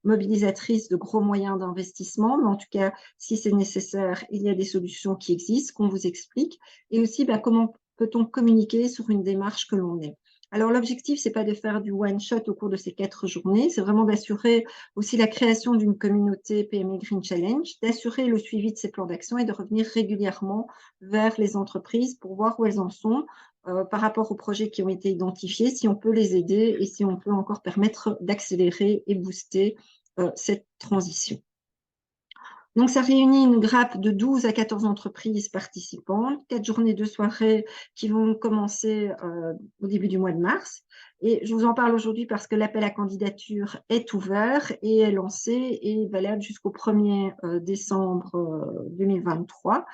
mobilisatrices de gros moyens d'investissement, mais en tout cas, si c'est nécessaire, il y a des solutions qui existent, qu'on vous explique. Et aussi, comment peut-on communiquer sur une démarche que l'on est. Alors, l'objectif, ce n'est pas de faire du one-shot au cours de ces 4 journées, c'est vraiment d'assurer aussi la création d'une communauté PME Green Challenge, d'assurer le suivi de ces plans d'action et de revenir régulièrement vers les entreprises pour voir où elles en sont par rapport aux projets qui ont été identifiés, si on peut les aider et si on peut encore permettre d'accélérer et booster cette transition. Donc, ça réunit une grappe de 12 à 14 entreprises participantes, 4 journées de soirée qui vont commencer au début du mois de mars. Et je vous en parle aujourd'hui parce que l'appel à candidature est ouvert et est lancé et valable jusqu'au 1er décembre 2023.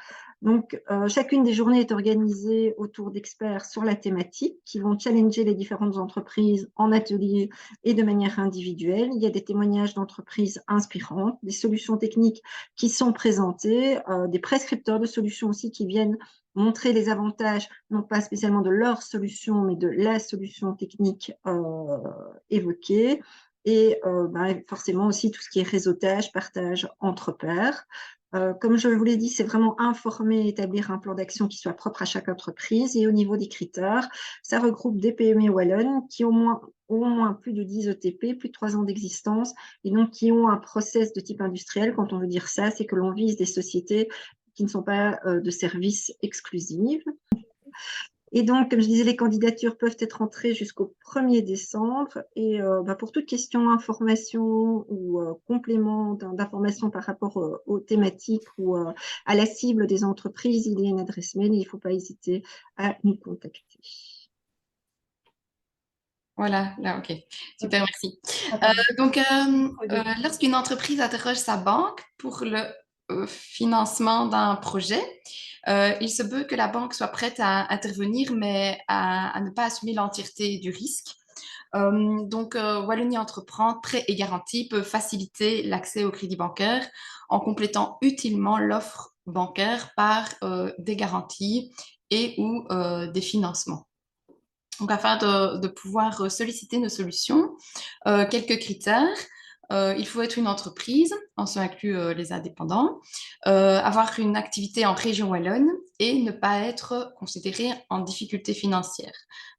Donc, chacune des journées est organisée autour d'experts sur la thématique qui vont challenger les différentes entreprises en atelier et de manière individuelle. Il y a des témoignages d'entreprises inspirantes, des solutions techniques qui sont présentées, des prescripteurs de solutions aussi qui viennent montrer les avantages, non pas spécialement de leur solution, mais de la solution technique évoquée. Et forcément aussi tout ce qui est réseautage, partage entre pairs. Comme je vous l'ai dit, c'est vraiment informer, établir un plan d'action qui soit propre à chaque entreprise. Et au niveau des critères, ça regroupe des PME wallonnes qui ont au moins plus de 10 ETP, plus de 3 ans d'existence, et donc qui ont un process de type industriel. Quand on veut dire ça, c'est que l'on vise des sociétés qui ne sont pas de services exclusifs. Et donc, comme je disais, les candidatures peuvent être entrées jusqu'au 1er décembre. Et pour toute question, information ou complément d'information par rapport aux thématiques ou à la cible des entreprises, il y a une adresse mail et il ne faut pas hésiter à nous contacter. Voilà, là, ok. Super, merci. Lorsqu'une entreprise interroge sa banque pour le financement d'un projet, il se peut que la banque soit prête à intervenir, mais à ne pas assumer l'entièreté du risque. Wallonie Entreprend, prêt et garantie peut faciliter l'accès au crédit bancaire en complétant utilement l'offre bancaire par des garanties et ou des financements. Donc, afin de pouvoir solliciter nos solutions, quelques critères. Il faut être une entreprise, en ce inclut les indépendants, avoir une activité en région wallonne et ne pas être considéré en difficulté financière.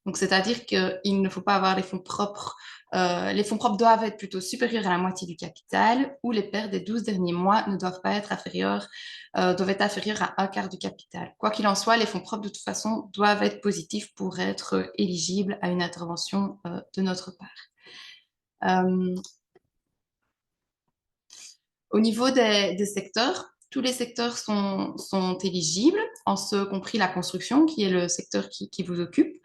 Donc, c'est-à-dire qu'il ne faut pas avoir les fonds propres. Les fonds propres doivent être plutôt supérieurs à la moitié du capital ou les pertes des 12 derniers mois ne doivent pas être inférieures, doivent être inférieures à un quart du capital. Quoi qu'il en soit, les fonds propres, de toute façon, doivent être positifs pour être éligibles à une intervention de notre part. Au niveau des secteurs, tous les secteurs sont éligibles, en ce compris la construction, qui est le secteur qui vous occupe.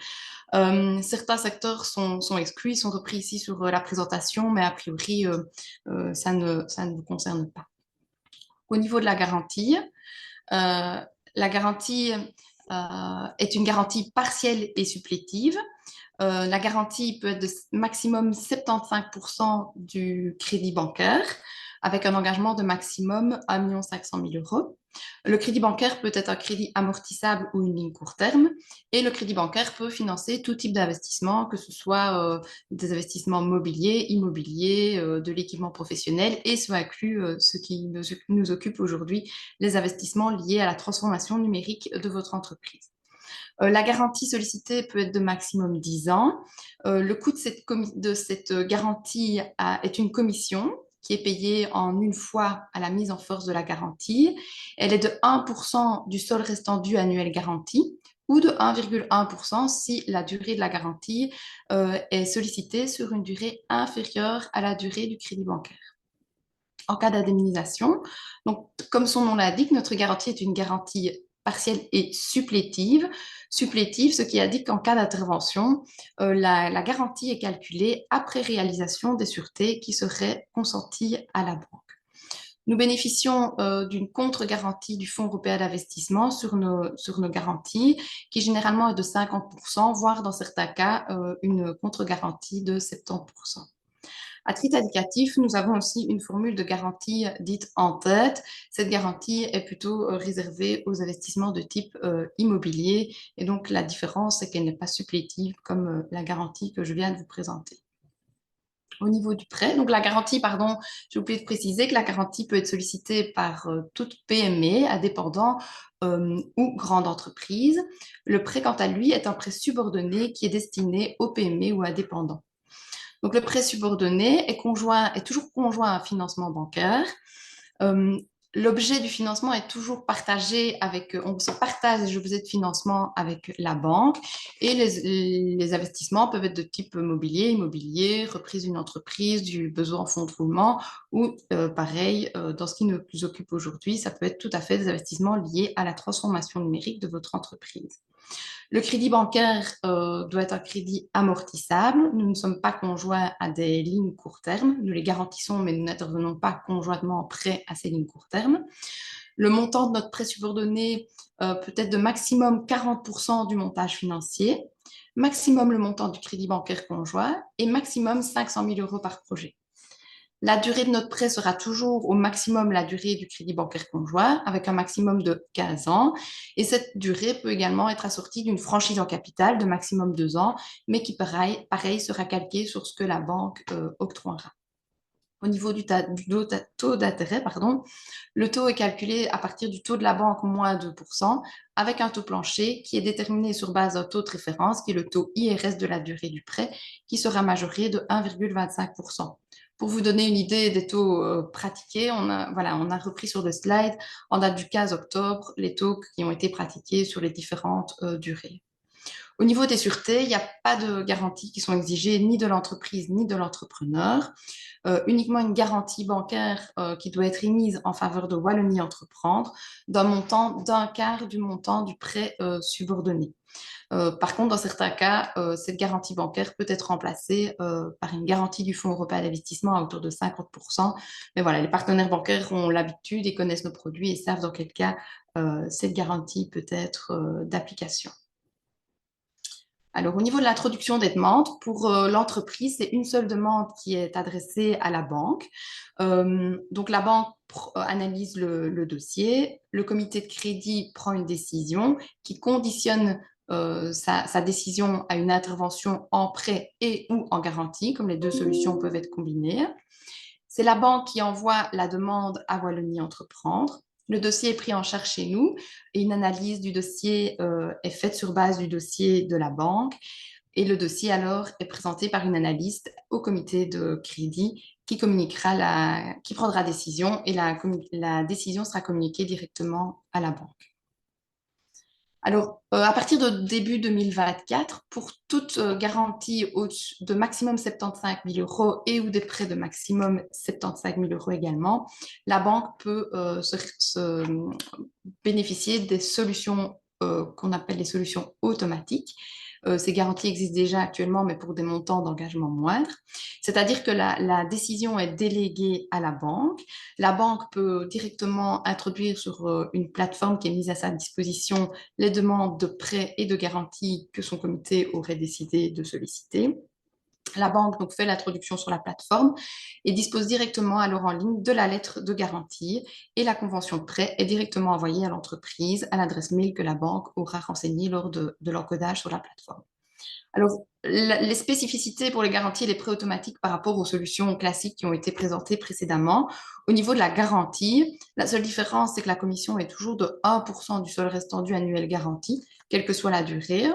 Certains secteurs sont exclus, ils sont repris ici sur la présentation, mais a priori, ça ne vous concerne pas. Au niveau de la garantie, La garantie est une garantie partielle et supplétive. La garantie peut être de maximum 75% du crédit bancaire avec un engagement de maximum 1 500 000 €. Le crédit bancaire peut être un crédit amortissable ou une ligne court terme et le crédit bancaire peut financer tout type d'investissement, que ce soit des investissements mobiliers, immobiliers, de l'équipement professionnel et soit inclus ce qui nous occupe aujourd'hui, les investissements liés à la transformation numérique de votre entreprise. La garantie sollicitée peut être de maximum 10 ans. Le coût de cette garantie est une commission qui est payée en une fois à la mise en force de la garantie. Elle est de 1% du solde restant dû annuel garanti ou de 1,1% si la durée de la garantie est sollicitée sur une durée inférieure à la durée du crédit bancaire. En cas d'indemnisation, donc comme son nom l'indique, notre garantie est une garantie partielle et supplétive. Supplétive, ce qui indique qu'en cas d'intervention, la garantie est calculée après réalisation des sûretés qui seraient consenties à la banque. Nous bénéficions d'une contre-garantie du Fonds européen d'investissement sur nos garanties, qui généralement est de 50%, voire dans certains cas, une contre-garantie de 70%. À titre indicatif, nous avons aussi une formule de garantie dite en tête. Cette garantie est plutôt réservée aux investissements de type immobilier et donc la différence, c'est qu'elle n'est pas supplétive comme la garantie que je viens de vous présenter. Au niveau du prêt, donc la garantie, pardon, j'ai oublié de préciser que la garantie peut être sollicitée par toute PME, indépendant ou grande entreprise. Le prêt, quant à lui, est un prêt subordonné qui est destiné aux PME ou indépendants. Donc, le prêt subordonné est toujours conjoint à un financement bancaire. L'objet du financement est toujours partagé on se partage les objets de financement avec la banque et les investissements peuvent être de type mobilier, immobilier, reprise d'une entreprise, du besoin en fonds de roulement ou pareil, dans ce qui nous occupe aujourd'hui, ça peut être tout à fait des investissements liés à la transformation numérique de votre entreprise. Le crédit bancaire doit être un crédit amortissable. Nous ne sommes pas conjoints à des lignes court terme. Nous les garantissons, mais nous n'intervenons pas conjointement en prêt à ces lignes court terme. Le montant de notre prêt subordonné peut être de maximum 40% du montage financier, maximum le montant du crédit bancaire conjoint et maximum 500 000 € par projet. La durée de notre prêt sera toujours au maximum la durée du crédit bancaire conjoint, avec un maximum de 15 ans. Et cette durée peut également être assortie d'une franchise en capital de maximum 2 ans, mais qui, pareil sera calquée sur ce que la banque octroiera. Au niveau du taux d'intérêt, le taux est calculé à partir du taux de la banque moins 2%, avec un taux plancher qui est déterminé sur base d'un taux de référence, qui est le taux IRS de la durée du prêt, qui sera majoré de 1,25%. Pour vous donner une idée des taux pratiqués, on a repris sur le slide, en date du 15 octobre, les taux qui ont été pratiqués sur les différentes durées. Au niveau des sûretés, il n'y a pas de garanties qui sont exigées ni de l'entreprise ni de l'entrepreneur. Uniquement une garantie bancaire qui doit être émise en faveur de Wallonie Entreprendre d'un montant d'un quart du montant du prêt subordonné. Par contre, dans certains cas, cette garantie bancaire peut être remplacée par une garantie du Fonds européen d'investissement à hauteur de 50%. Mais voilà, les partenaires bancaires ont l'habitude et connaissent nos produits et savent dans quel cas cette garantie peut être d'application. Alors, au niveau de l'introduction des demandes, pour l'entreprise, c'est une seule demande qui est adressée à la banque. Donc, la banque analyse le dossier. Le comité de crédit prend une décision qui conditionne sa décision à une intervention en prêt et ou en garantie, comme les deux solutions peuvent être combinées. C'est la banque qui envoie la demande à Wallonie Entreprendre. Le dossier est pris en charge chez nous et une analyse du dossier est faite sur base du dossier de la banque. Et le dossier, alors, est présenté par une analyste au comité de crédit qui prendra décision et la décision sera communiquée directement à la banque. Alors, à partir de début 2024, pour toute garantie de maximum 75 000 € et ou des prêts de maximum 75 000 € également, la banque peut bénéficier des solutions qu'on appelle les solutions automatiques. Ces garanties existent déjà actuellement, mais pour des montants d'engagement moindres. C'est-à-dire que la décision est déléguée à la banque. La banque peut directement introduire sur une plateforme qui est mise à sa disposition les demandes de prêts et de garanties que son comité aurait décidé de solliciter. La banque donc fait l'introduction sur la plateforme et dispose directement alors en ligne de la lettre de garantie et la convention de prêt est directement envoyée à l'entreprise à l'adresse mail que la banque aura renseignée lors de l'encodage sur la plateforme. Alors, les spécificités pour les garanties et les prêts automatiques par rapport aux solutions classiques qui ont été présentées précédemment, au niveau de la garantie, la seule différence, c'est que la commission est toujours de 1% du seul restant dû annuel garanti, quelle que soit la durée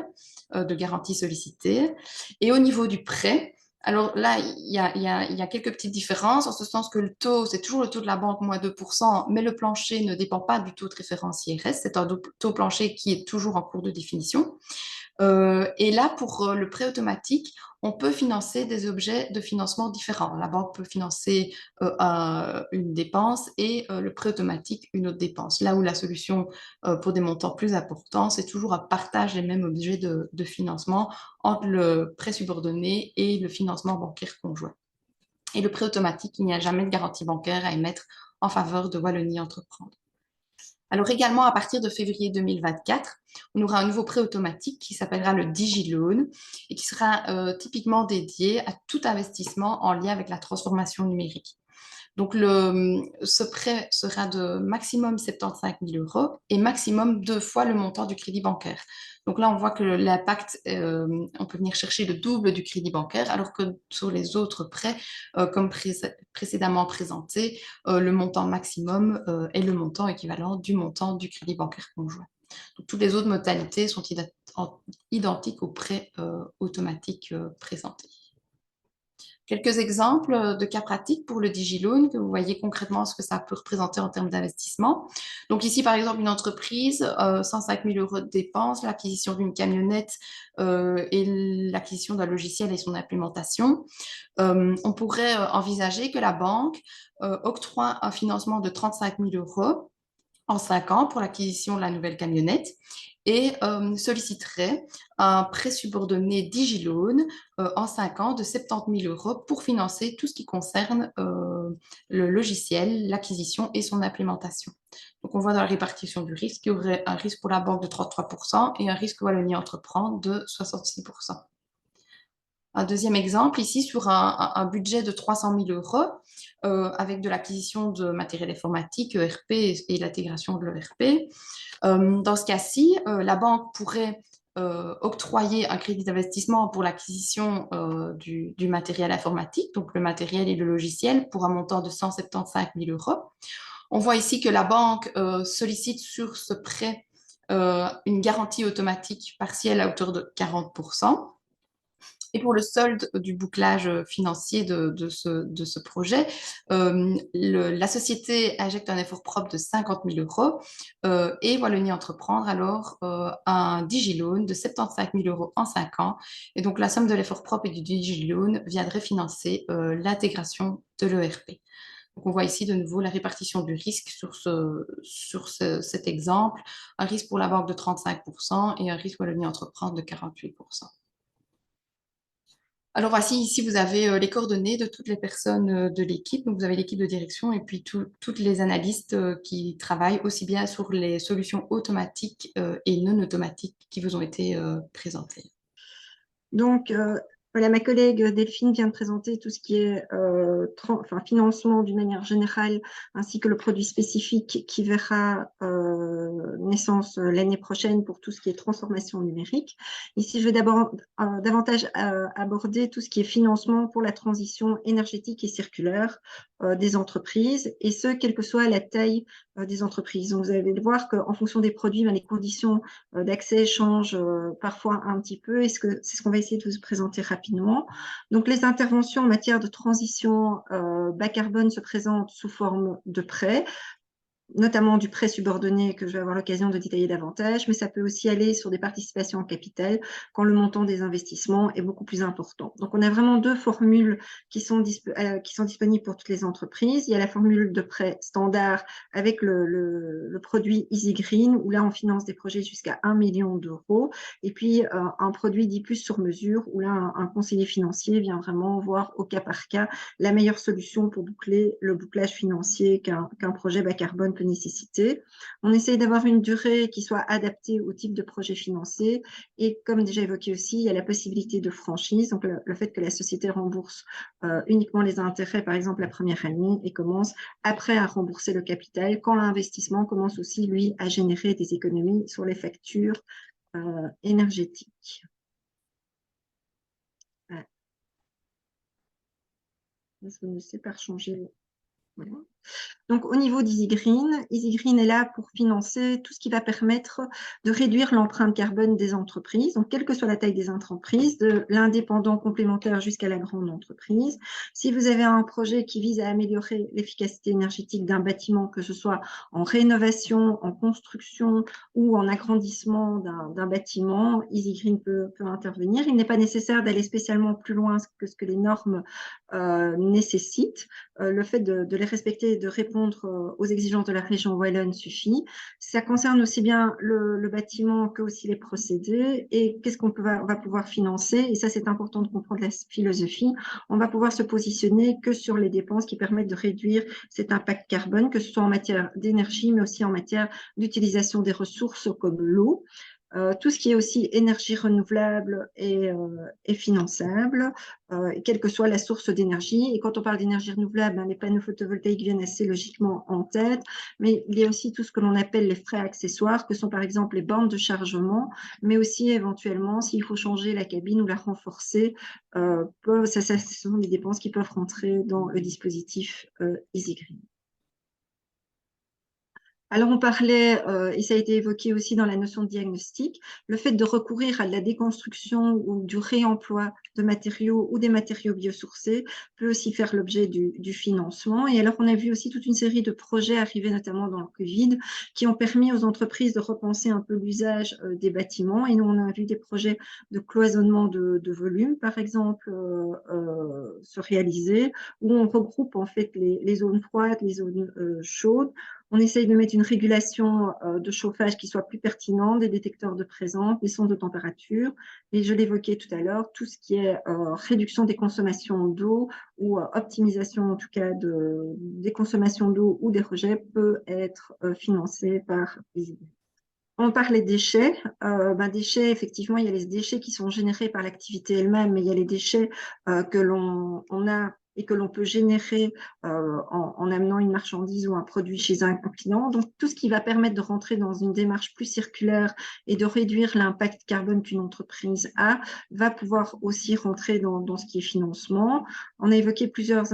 de garantie sollicitée. Et au niveau du prêt, alors là, il y a quelques petites différences, en ce sens que le taux, c'est toujours le taux de la banque, moins 2%, mais le plancher ne dépend pas du taux de référence IRS, c'est un taux plancher qui est toujours en cours de définition. Et là, pour le prêt automatique, on peut financer des objets de financement différents. La banque peut financer une dépense et le prêt automatique une autre dépense. Là où la solution pour des montants plus importants, c'est toujours un partage des mêmes objets de financement entre le prêt subordonné et le financement bancaire conjoint. Et le prêt automatique, il n'y a jamais de garantie bancaire à émettre en faveur de Wallonie Entreprendre. Alors également, à partir de février 2024, on aura un nouveau prêt automatique qui s'appellera le DigiLoan et qui sera typiquement dédié à tout investissement en lien avec la transformation numérique. Donc, ce prêt sera de maximum 75 000 € et maximum 2 fois le montant du crédit bancaire. Donc là, on voit que l'impact, on peut venir chercher le double du crédit bancaire, alors que sur les autres prêts, comme précédemment présenté, le montant maximum est le montant équivalent du montant du crédit bancaire conjoint. Donc, toutes les autres modalités sont identiques aux prêts automatiques présentés. Quelques exemples de cas pratiques pour le DigiLoan, que vous voyez concrètement ce que ça peut représenter en termes d'investissement. Donc ici, par exemple, une entreprise, 105 000 € de dépenses, l'acquisition d'une camionnette et l'acquisition d'un logiciel et son implémentation. On pourrait envisager que la banque octroie un financement de 35 000 € en 5 ans pour l'acquisition de la nouvelle camionnette et solliciterait un prêt subordonné DigiLoan en 5 ans de 70 000 € pour financer tout ce qui concerne le logiciel, l'acquisition et son implémentation. Donc, on voit dans la répartition du risque qu'il y aurait un risque pour la banque de 33% et un risque Wallonie Entreprendre de 66%. Un deuxième exemple, ici, sur un budget de 300 000 € avec de l'acquisition de matériel informatique, ERP et l'intégration de l'ERP. Dans ce cas-ci, la banque pourrait octroyer un crédit d'investissement pour l'acquisition du matériel informatique, donc le matériel et le logiciel, pour un montant de 175 000 €. On voit ici que la banque sollicite sur ce prêt une garantie automatique partielle à hauteur de 40%. Et pour le solde du bouclage financier de ce projet, la société injecte un effort propre de 50 000 € et Wallonie Entreprendre alors un DigiLoan de 75 000 € en 5 ans. Et donc la somme de l'effort propre et du DigiLoan viendrait financer l'intégration de l'ERP. Donc on voit ici de nouveau la répartition du risque sur cet exemple, un risque pour la banque de 35% et un risque Wallonie Entreprendre de 48%. Alors voici, ici, vous avez les coordonnées de toutes les personnes de l'équipe. Donc, vous avez l'équipe de direction et puis toutes les analystes qui travaillent aussi bien sur les solutions automatiques et non automatiques qui vous ont été présentées. Donc, voilà, ma collègue Delphine vient de présenter tout ce qui est financement d'une manière générale, ainsi que le produit spécifique qui verra naissance l'année prochaine pour tout ce qui est transformation numérique. Ici, je vais d'abord davantage aborder tout ce qui est financement pour la transition énergétique et circulaire des entreprises, et ce, quelle que soit la taille des entreprises. Donc, vous allez voir qu'en fonction des produits, les conditions d'accès changent parfois un petit peu, et c'est ce qu'on va essayer de vous présenter rapidement. Donc, les interventions en matière de transition bas carbone se présentent sous forme de prêts. notamment du prêt subordonné que je vais avoir l'occasion de détailler davantage, mais ça peut aussi aller sur des participations en capital quand le montant des investissements est beaucoup plus important. Donc, on a vraiment deux formules qui sont disponibles pour toutes les entreprises. Il y a la formule de prêt standard avec le produit Easy Green, où là, on finance des projets jusqu'à 1 million d'euros. Et puis, un produit dit plus sur mesure, où là, un conseiller financier vient vraiment voir au cas par cas la meilleure solution pour boucler le bouclage financier qu'un projet bas carbone peut nécessiter. On essaye d'avoir une durée qui soit adaptée au type de projet financé. Et comme déjà évoqué aussi, il y a la possibilité de franchise, donc le fait que la société rembourse uniquement les intérêts, par exemple, la première année et commence après à rembourser le capital, quand l'investissement commence aussi, lui, à générer des économies sur les factures énergétiques. Voilà. Je ne sais pas changer. Voilà. Donc, au niveau d'Easy Green est là pour financer tout ce qui va permettre de réduire l'empreinte carbone des entreprises, donc quelle que soit la taille des entreprises, de l'indépendant complémentaire jusqu'à la grande entreprise. Si vous avez un projet qui vise à améliorer l'efficacité énergétique d'un bâtiment, que ce soit en rénovation, en construction ou en agrandissement d'un bâtiment, Easy Green peut intervenir. Il n'est pas nécessaire d'aller spécialement plus loin que ce que les normes nécessitent. Le fait de les respecter et de répondre aux exigences de la région wallonne suffit. Ça concerne aussi bien le bâtiment que aussi les procédés. Et qu'est-ce qu'on va pouvoir financer? Et ça, c'est important de comprendre la philosophie. On va pouvoir se positionner que sur les dépenses qui permettent de réduire cet impact carbone, que ce soit en matière d'énergie, mais aussi en matière d'utilisation des ressources comme l'eau. Tout ce qui est aussi énergie renouvelable est finançable, quelle que soit la source d'énergie. Et quand on parle d'énergie renouvelable, les panneaux photovoltaïques viennent assez logiquement en tête, mais il y a aussi tout ce que l'on appelle les frais accessoires, que sont par exemple les bornes de chargement, mais aussi éventuellement, s'il faut changer la cabine ou la renforcer, ce sont des dépenses qui peuvent rentrer dans le dispositif Easy Green. Alors, on parlait, et ça a été évoqué aussi dans la notion de diagnostic, le fait de recourir à la déconstruction ou du réemploi de matériaux ou des matériaux biosourcés peut aussi faire l'objet du financement. Et alors, on a vu aussi toute une série de projets arriver, notamment dans le Covid, qui ont permis aux entreprises de repenser un peu l'usage des bâtiments. Et nous, on a vu des projets de cloisonnement de volume, par exemple, se réaliser, où on regroupe en fait les zones froides, les zones chaudes. On essaye de mettre une régulation de chauffage qui soit plus pertinente, des détecteurs de présence, des sondes de température. Et je l'évoquais tout à l'heure, tout ce qui est réduction des consommations d'eau ou optimisation en tout cas des consommations d'eau ou des rejets peut être financé par Easy Green. On parle des déchets. Déchets, effectivement, il y a les déchets qui sont générés par l'activité elle-même, mais il y a les déchets que l'on a et que l'on peut générer en amenant une marchandise ou un produit chez un client. Donc, tout ce qui va permettre de rentrer dans une démarche plus circulaire et de réduire l'impact carbone qu'une entreprise a, va pouvoir aussi rentrer dans ce qui est financement. On a évoqué plusieurs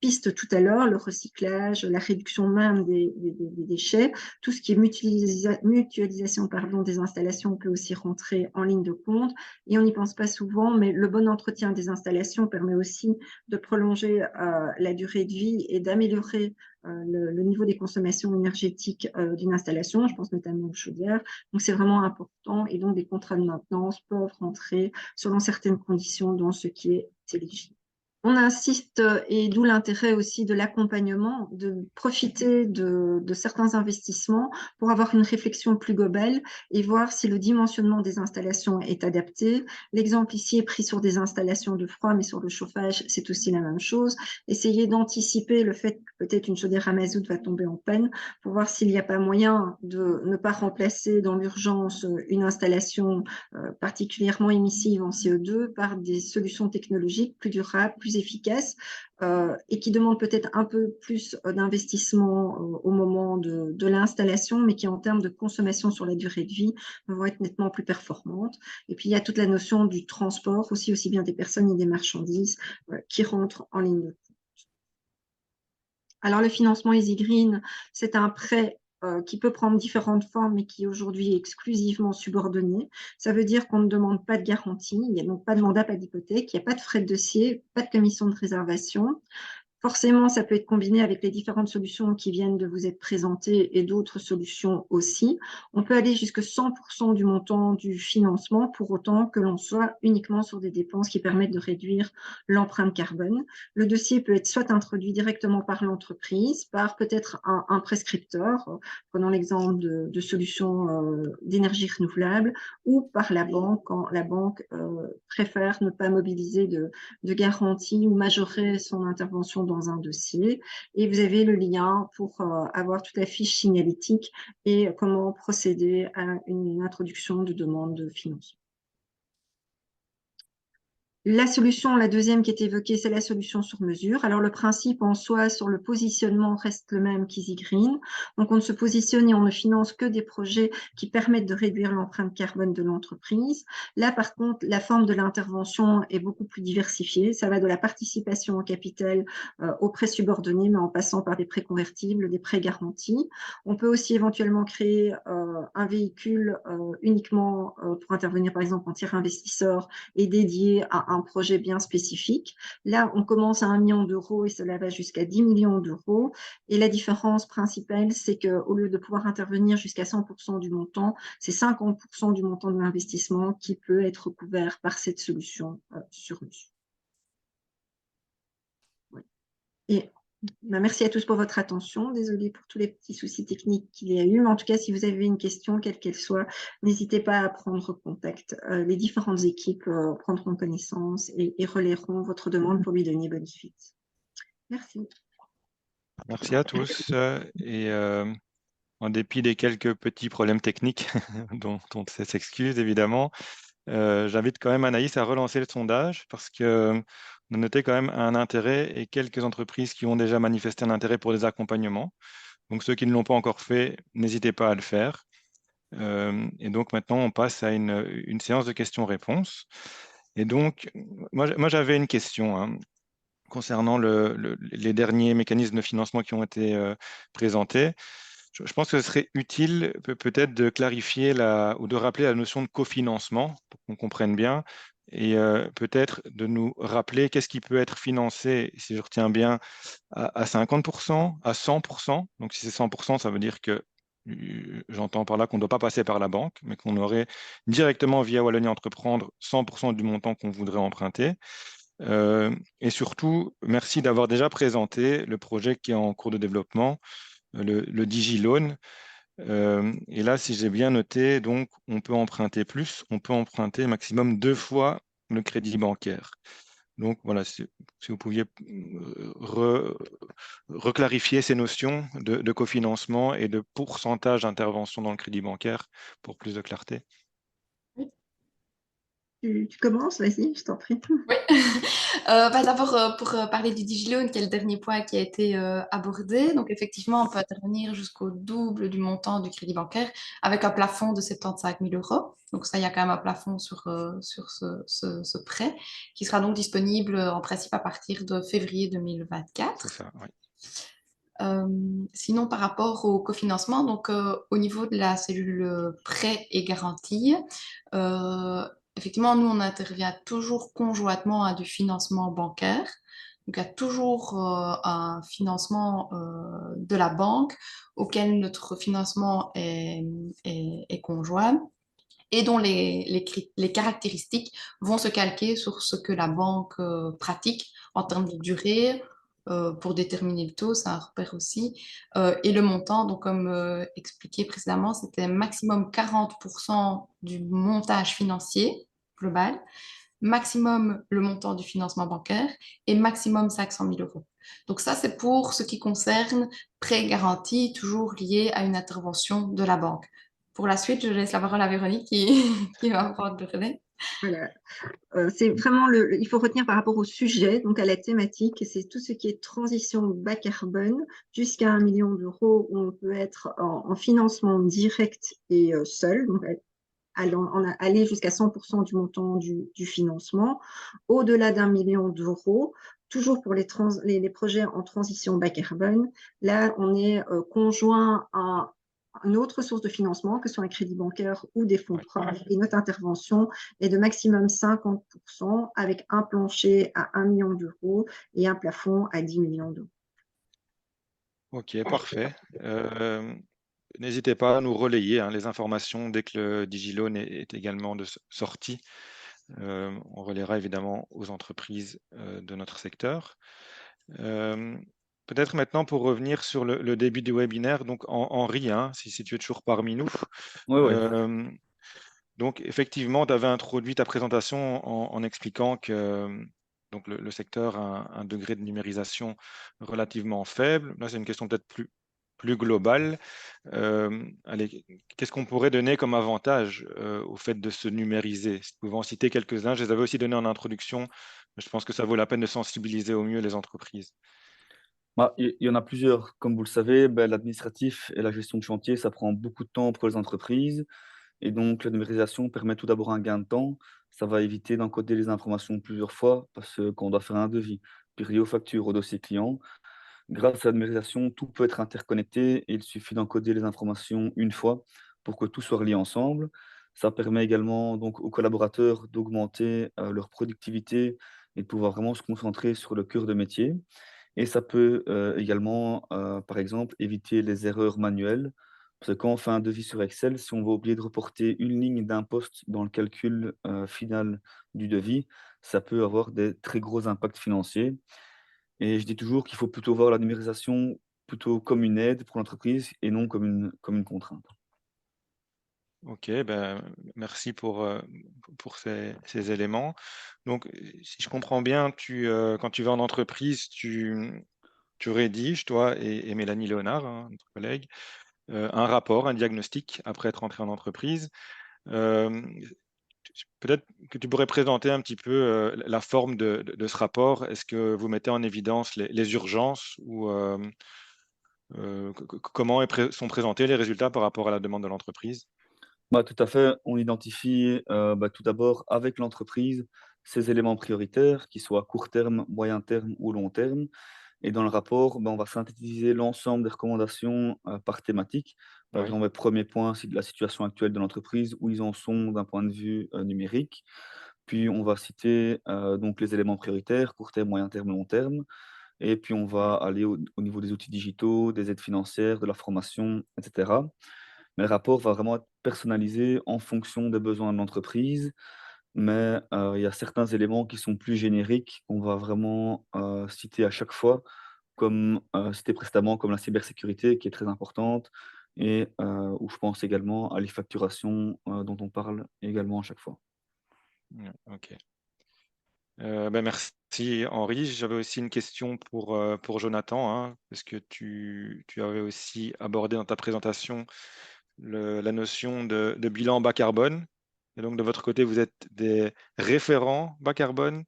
pistes tout à l'heure, le recyclage, la réduction même des déchets, tout ce qui est mutualisation des installations peut aussi rentrer en ligne de compte. Et on n'y pense pas souvent, mais le bon entretien des installations permet aussi de prolonger la durée de vie et d'améliorer le niveau des consommations énergétiques d'une installation. Je pense notamment aux chaudières. Donc, c'est vraiment important. Et donc, des contrats de maintenance peuvent rentrer selon certaines conditions dans ce qui est éligible. On insiste, et d'où l'intérêt aussi de l'accompagnement, de profiter de certains investissements pour avoir une réflexion plus globale et voir si le dimensionnement des installations est adapté. L'exemple ici est pris sur des installations de froid, mais sur le chauffage, c'est aussi la même chose. Essayer d'anticiper le fait que peut-être une chaudière à mazout va tomber en panne pour voir s'il n'y a pas moyen de ne pas remplacer dans l'urgence une installation particulièrement émissive en CO2 par des solutions technologiques plus durables, plus efficaces et qui demandent peut-être un peu plus d'investissement au moment de l'installation, mais qui en termes de consommation sur la durée de vie vont être nettement plus performantes. Et puis il y a toute la notion du transport aussi bien des personnes et des marchandises qui rentrent en ligne de compte. Alors le financement Easy Green, c'est un prêt qui peut prendre différentes formes, mais qui aujourd'hui est exclusivement subordonné. Ça veut dire qu'on ne demande pas de garantie, il n'y a donc pas de mandat, pas d'hypothèque, il n'y a pas de frais de dossier, pas de commission de réservation. Forcément, ça peut être combiné avec les différentes solutions qui viennent de vous être présentées et d'autres solutions aussi. On peut aller jusqu'à 100% du montant du financement pour autant que l'on soit uniquement sur des dépenses qui permettent de réduire l'empreinte carbone. Le dossier peut être soit introduit directement par l'entreprise, par peut-être un prescripteur, prenons l'exemple de solutions d'énergie renouvelable, ou par la banque quand la banque préfère ne pas mobiliser de garantie ou majorer son intervention dans un dossier. Et vous avez le lien pour avoir toute la fiche signalétique et comment procéder à une introduction de demande de financement. La solution, la deuxième qui est évoquée, c'est la solution sur mesure. Alors, le principe en soi sur le positionnement reste le même qu'EasyGreen. Donc, on ne se positionne et on ne finance que des projets qui permettent de réduire l'empreinte carbone de l'entreprise. Là, par contre, la forme de l'intervention est beaucoup plus diversifiée. Ça va de la participation en capital aux prêts subordonnés, mais en passant par des prêts convertibles, des prêts garantis. On peut aussi éventuellement créer un véhicule uniquement pour intervenir, par exemple, en tiers investisseur et dédié à un projet bien spécifique. Là, on commence à 1 million d'euros et cela va jusqu'à 10 millions d'euros. Et la différence principale, c'est qu'au lieu de pouvoir intervenir jusqu'à 100% du montant, c'est 50% du montant de l'investissement qui peut être couvert par cette solution sur mesure. Ouais. Et merci à tous pour votre attention. Désolée pour tous les petits soucis techniques qu'il y a eu. Mais en tout cas, si vous avez une question, quelle qu'elle soit, n'hésitez pas à prendre contact. Les différentes équipes prendront connaissance et relayeront votre demande pour lui donner bonne suite. Merci. Merci à tous. Et en dépit des quelques petits problèmes techniques dont on s'excuse évidemment, j'invite quand même Anaïs à relancer le sondage parce que on a noté quand même un intérêt et quelques entreprises qui ont déjà manifesté un intérêt pour des accompagnements. Donc ceux qui ne l'ont pas encore fait, n'hésitez pas à le faire. Et donc maintenant, on passe à une séance de questions-réponses. Et donc, moi j'avais une question hein, concernant les derniers mécanismes de financement qui ont été présentés. Je pense que ce serait utile peut-être de clarifier ou de rappeler la notion de cofinancement pour qu'on comprenne bien et peut-être de nous rappeler qu'est-ce qui peut être financé, si je retiens bien, à 50%, à 100%. Donc si c'est 100%, ça veut dire que j'entends par là qu'on ne doit pas passer par la banque, mais qu'on aurait directement via Wallonie Entreprendre 100% du montant qu'on voudrait emprunter. Et surtout, merci d'avoir déjà présenté le projet qui est en cours de développement, le DigiLoan. Et là, si j'ai bien noté, donc on peut emprunter plus, on peut emprunter maximum 2 fois le crédit bancaire. Donc voilà, si vous pouviez reclarifier ces notions de cofinancement et de pourcentage d'intervention dans le crédit bancaire pour plus de clarté. Tu commences, vas-y, je t'en prie. Oui. D'abord, pour parler du DigiLoan, qui est le dernier point qui a été abordé. Donc, effectivement, on peut intervenir jusqu'au double du montant du crédit bancaire avec un plafond de 75 000 euros. Donc, ça, il y a quand même un plafond sur ce prêt qui sera donc disponible en principe à partir de février 2024. C'est ça, oui. Sinon, par rapport au cofinancement, donc au niveau de la cellule prêt et garantie, effectivement, nous, on intervient toujours conjointement à du financement bancaire. Donc, il y a toujours un financement de la banque auquel notre financement est conjoint et dont les caractéristiques vont se calquer sur ce que la banque pratique en termes de durée, pour déterminer le taux, c'est un repère aussi. Et le montant, donc comme expliqué précédemment, c'était maximum 40% du montage financier global, maximum le montant du financement bancaire et maximum 500 000 euros. Donc ça, c'est pour ce qui concerne prêt garanti, toujours lié à une intervention de la banque. Pour la suite, je laisse la parole à Véronique qui va prendre le relais. Voilà. C'est vraiment il faut retenir par rapport au sujet, donc à la thématique, c'est tout ce qui est transition bas carbone jusqu'à 1 million d'euros où on peut être en financement direct et seul, donc aller jusqu'à 100% du montant du financement. Au-delà d'1 million d'euros, toujours pour les projets en transition bas carbone, là on est conjoint à une autre source de financement, que ce soit un crédit bancaire ou des fonds propres. Et notre intervention est de maximum 50% avec un plancher à 1 million d'euros et un plafond à 10 millions d'euros. Ok, parfait. N'hésitez pas à nous relayer les informations dès que le DigiLoan est également sorti. On relaiera évidemment aux entreprises de notre secteur. Peut-être maintenant pour revenir sur le début du webinaire, donc Henri, si tu es toujours parmi nous. Oui. Donc effectivement, tu avais introduit ta présentation en expliquant que donc le secteur a un degré de numérisation relativement faible. Là, c'est une question peut-être plus globale. Allez, qu'est-ce qu'on pourrait donner comme avantage au fait de se numériser? Si tu pouvais en citer quelques-uns, je les avais aussi donnés en introduction, mais je pense que ça vaut la peine de sensibiliser au mieux les entreprises. Il y en a plusieurs. Comme vous le savez, l'administratif et la gestion de chantier, ça prend beaucoup de temps pour les entreprises. Et donc, la numérisation permet tout d'abord un gain de temps. Ça va éviter d'encoder les informations plusieurs fois parce qu'on doit faire un devis, puis relié aux factures, au dossier client. Grâce à la numérisation, tout peut être interconnecté et il suffit d'encoder les informations une fois pour que tout soit relié ensemble. Ça permet également donc aux collaborateurs d'augmenter leur productivité et de pouvoir vraiment se concentrer sur le cœur de métier. Et ça peut également, par exemple, éviter les erreurs manuelles. Parce que quand on fait un devis sur Excel, si on va oublier de reporter une ligne d'un poste dans le calcul final du devis, ça peut avoir des très gros impacts financiers. Et je dis toujours qu'il faut plutôt voir la numérisation plutôt comme une aide pour l'entreprise et non comme une contrainte. Ok, ben, merci pour ces éléments. Donc, si je comprends bien, quand tu vas en entreprise, tu rédiges, toi et Mélanie Léonard, notre collègue, un rapport, un diagnostic après être entré en entreprise. Euh, Peut-être que tu pourrais présenter un petit peu la forme de ce rapport. Est-ce que vous mettez en évidence les urgences ou comment sont présentés les résultats par rapport à la demande de l'entreprise? Tout à fait. On identifie tout d'abord avec l'entreprise ces éléments prioritaires, qu'ils soient court terme, moyen terme ou long terme. Et dans le rapport, on va synthétiser l'ensemble des recommandations par thématique. Par Oui. exemple, le premier point, c'est de la situation actuelle de l'entreprise, où ils en sont d'un point de vue numérique. Puis, on va citer donc les éléments prioritaires, court terme, moyen terme, long terme. Et puis, on va aller au niveau des outils digitaux, des aides financières, de la formation, etc. Mais le rapport va vraiment être personnalisé en fonction des besoins de l'entreprise. Mais il y a certains éléments qui sont plus génériques, qu'on va vraiment citer à chaque fois, comme cité précédemment, comme la cybersécurité qui est très importante et où je pense également à les facturations dont on parle également à chaque fois. Ok. Ben merci Henri. J'avais aussi une question pour Jonathan, parce que tu avais aussi abordé dans ta présentation la notion de bilan bas carbone. Et donc de votre côté, vous êtes des référents bas carbone.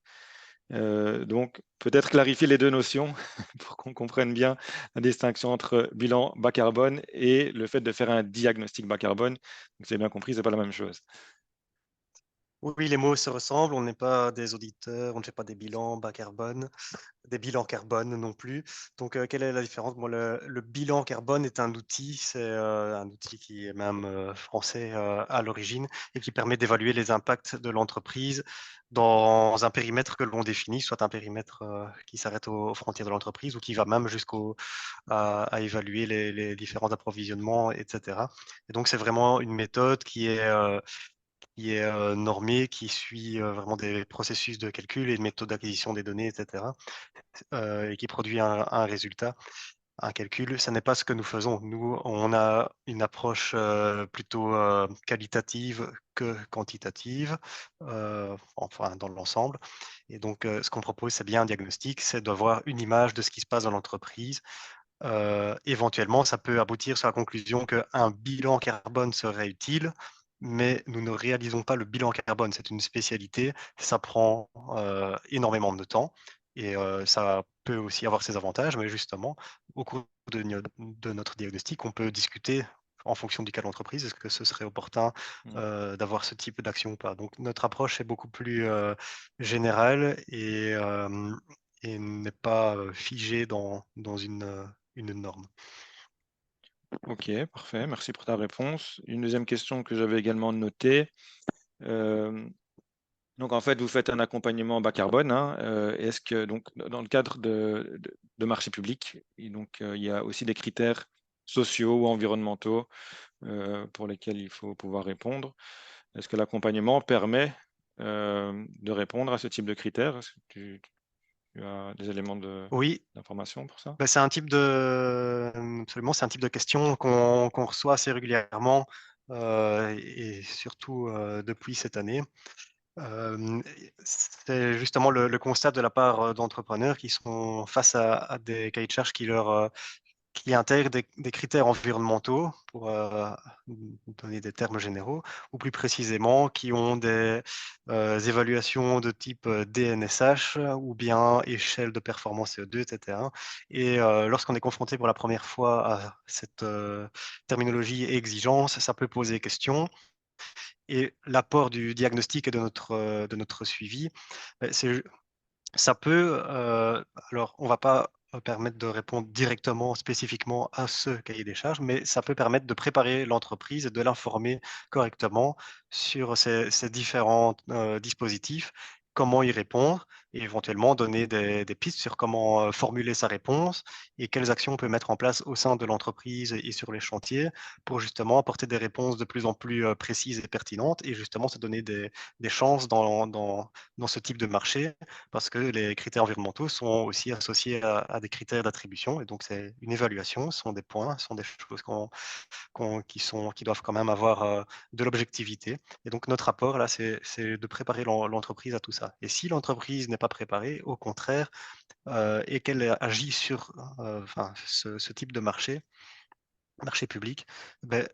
Donc peut-être clarifier les deux notions pour qu'on comprenne bien la distinction entre bilan bas carbone et le fait de faire un diagnostic bas carbone. Donc c'est bien compris, c'est pas la même chose. Oui, les mots se ressemblent. On n'est pas des auditeurs, on ne fait pas des bilans bas carbone, des bilans carbone non plus. Donc, quelle est la différence? Moi, le bilan carbone est un outil, c'est un outil qui est même français à l'origine et qui permet d'évaluer les impacts de l'entreprise dans un périmètre que l'on définit, soit un périmètre qui s'arrête aux frontières de l'entreprise ou qui va même à évaluer les différents approvisionnements, etc. Et donc, c'est vraiment une méthode qui est normé, qui suit vraiment des processus de calcul et de méthodes d'acquisition des données, etc. Et qui produit un résultat, un calcul. Ce n'est pas ce que nous faisons. Nous, on a une approche plutôt qualitative que quantitative, enfin dans l'ensemble. Et donc, ce qu'on propose, c'est bien un diagnostic, c'est d'avoir une image de ce qui se passe dans l'entreprise. Éventuellement, ça peut aboutir sur la conclusion qu'un bilan carbone serait utile, mais nous ne réalisons pas le bilan carbone. C'est une spécialité, ça prend énormément de temps et ça peut aussi avoir ses avantages, mais justement, au cours de notre diagnostic, on peut discuter en fonction du cas de l'entreprise, est-ce que ce serait opportun d'avoir ce type d'action ou pas. Donc notre approche est beaucoup plus générale et n'est pas figée dans une norme. Ok, parfait. Merci pour ta réponse. Une deuxième question que j'avais également notée. Donc, en fait, vous faites un accompagnement bas carbone. Hein, est-ce que, donc, dans le cadre de marché public, et donc, il y a aussi des critères sociaux ou environnementaux pour lesquels il faut pouvoir répondre. Est-ce que l'accompagnement permet de répondre à ce type de critères? Est-ce que tu as des éléments Oui, d'information pour ça? ben, c'est un type absolument, c'est un type de question qu'on reçoit assez régulièrement et surtout depuis cette année. C'est justement le constat de la part d'entrepreneurs qui sont face à des cahiers de charges qui intègrent des critères environnementaux, pour donner des termes généraux, ou plus précisément, qui ont des évaluations de type DNSH ou bien échelle de performance CO2, etc. Et lorsqu'on est confronté pour la première fois à cette terminologie et exigence, ça peut poser question. Et l'apport du diagnostic et de notre suivi, c'est ça peut, alors on va pas permettre de répondre directement, spécifiquement à ce cahier des charges, mais ça peut permettre de préparer l'entreprise et de l'informer correctement sur ces différents dispositifs, comment y répondre et éventuellement donner des pistes sur comment formuler sa réponse et quelles actions on peut mettre en place au sein de l'entreprise et sur les chantiers pour justement apporter des réponses de plus en plus précises et pertinentes et justement se donner des chances dans ce type de marché parce que les critères environnementaux sont aussi associés à des critères d'attribution et donc c'est une évaluation, ce sont des points, ce sont des choses qui doivent quand même avoir de l'objectivité. Et donc notre apport là, c'est de préparer l'entreprise à tout ça. Et si l'entreprise n'est pas préparée, au contraire, et qu'elle agit sur enfin, ce type de marché public, ben,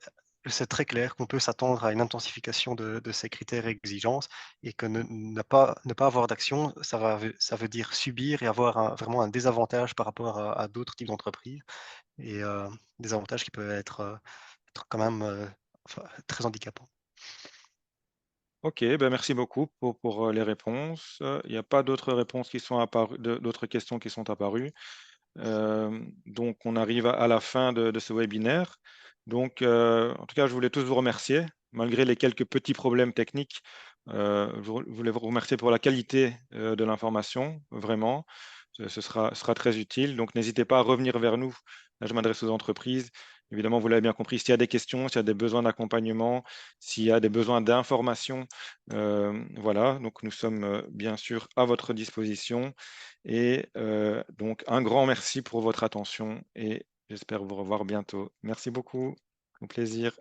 c'est très clair qu'on peut s'attendre à une intensification de ces critères et exigences et que ne pas avoir d'action, ça veut dire subir et avoir vraiment un désavantage par rapport à d'autres types d'entreprises et des avantages qui peuvent être quand même enfin, très handicapants. Ok, ben merci beaucoup pour les réponses. Il n'y a pas d'autres réponses qui sont apparues, d'autres questions qui sont apparues. Donc, on arrive à la fin de ce webinaire. Donc, en tout cas, je voulais tous vous remercier, malgré les quelques petits problèmes techniques. Je voulais vous remercier pour la qualité de l'information, vraiment. Ce sera très utile. Donc, n'hésitez pas à revenir vers nous. Là, je m'adresse aux entreprises. Évidemment, vous l'avez bien compris, s'il y a des questions, s'il y a des besoins d'accompagnement, s'il y a des besoins d'information, voilà. Donc, nous sommes bien sûr à votre disposition. Et donc, un grand merci pour votre attention et j'espère vous revoir bientôt. Merci beaucoup. Au plaisir.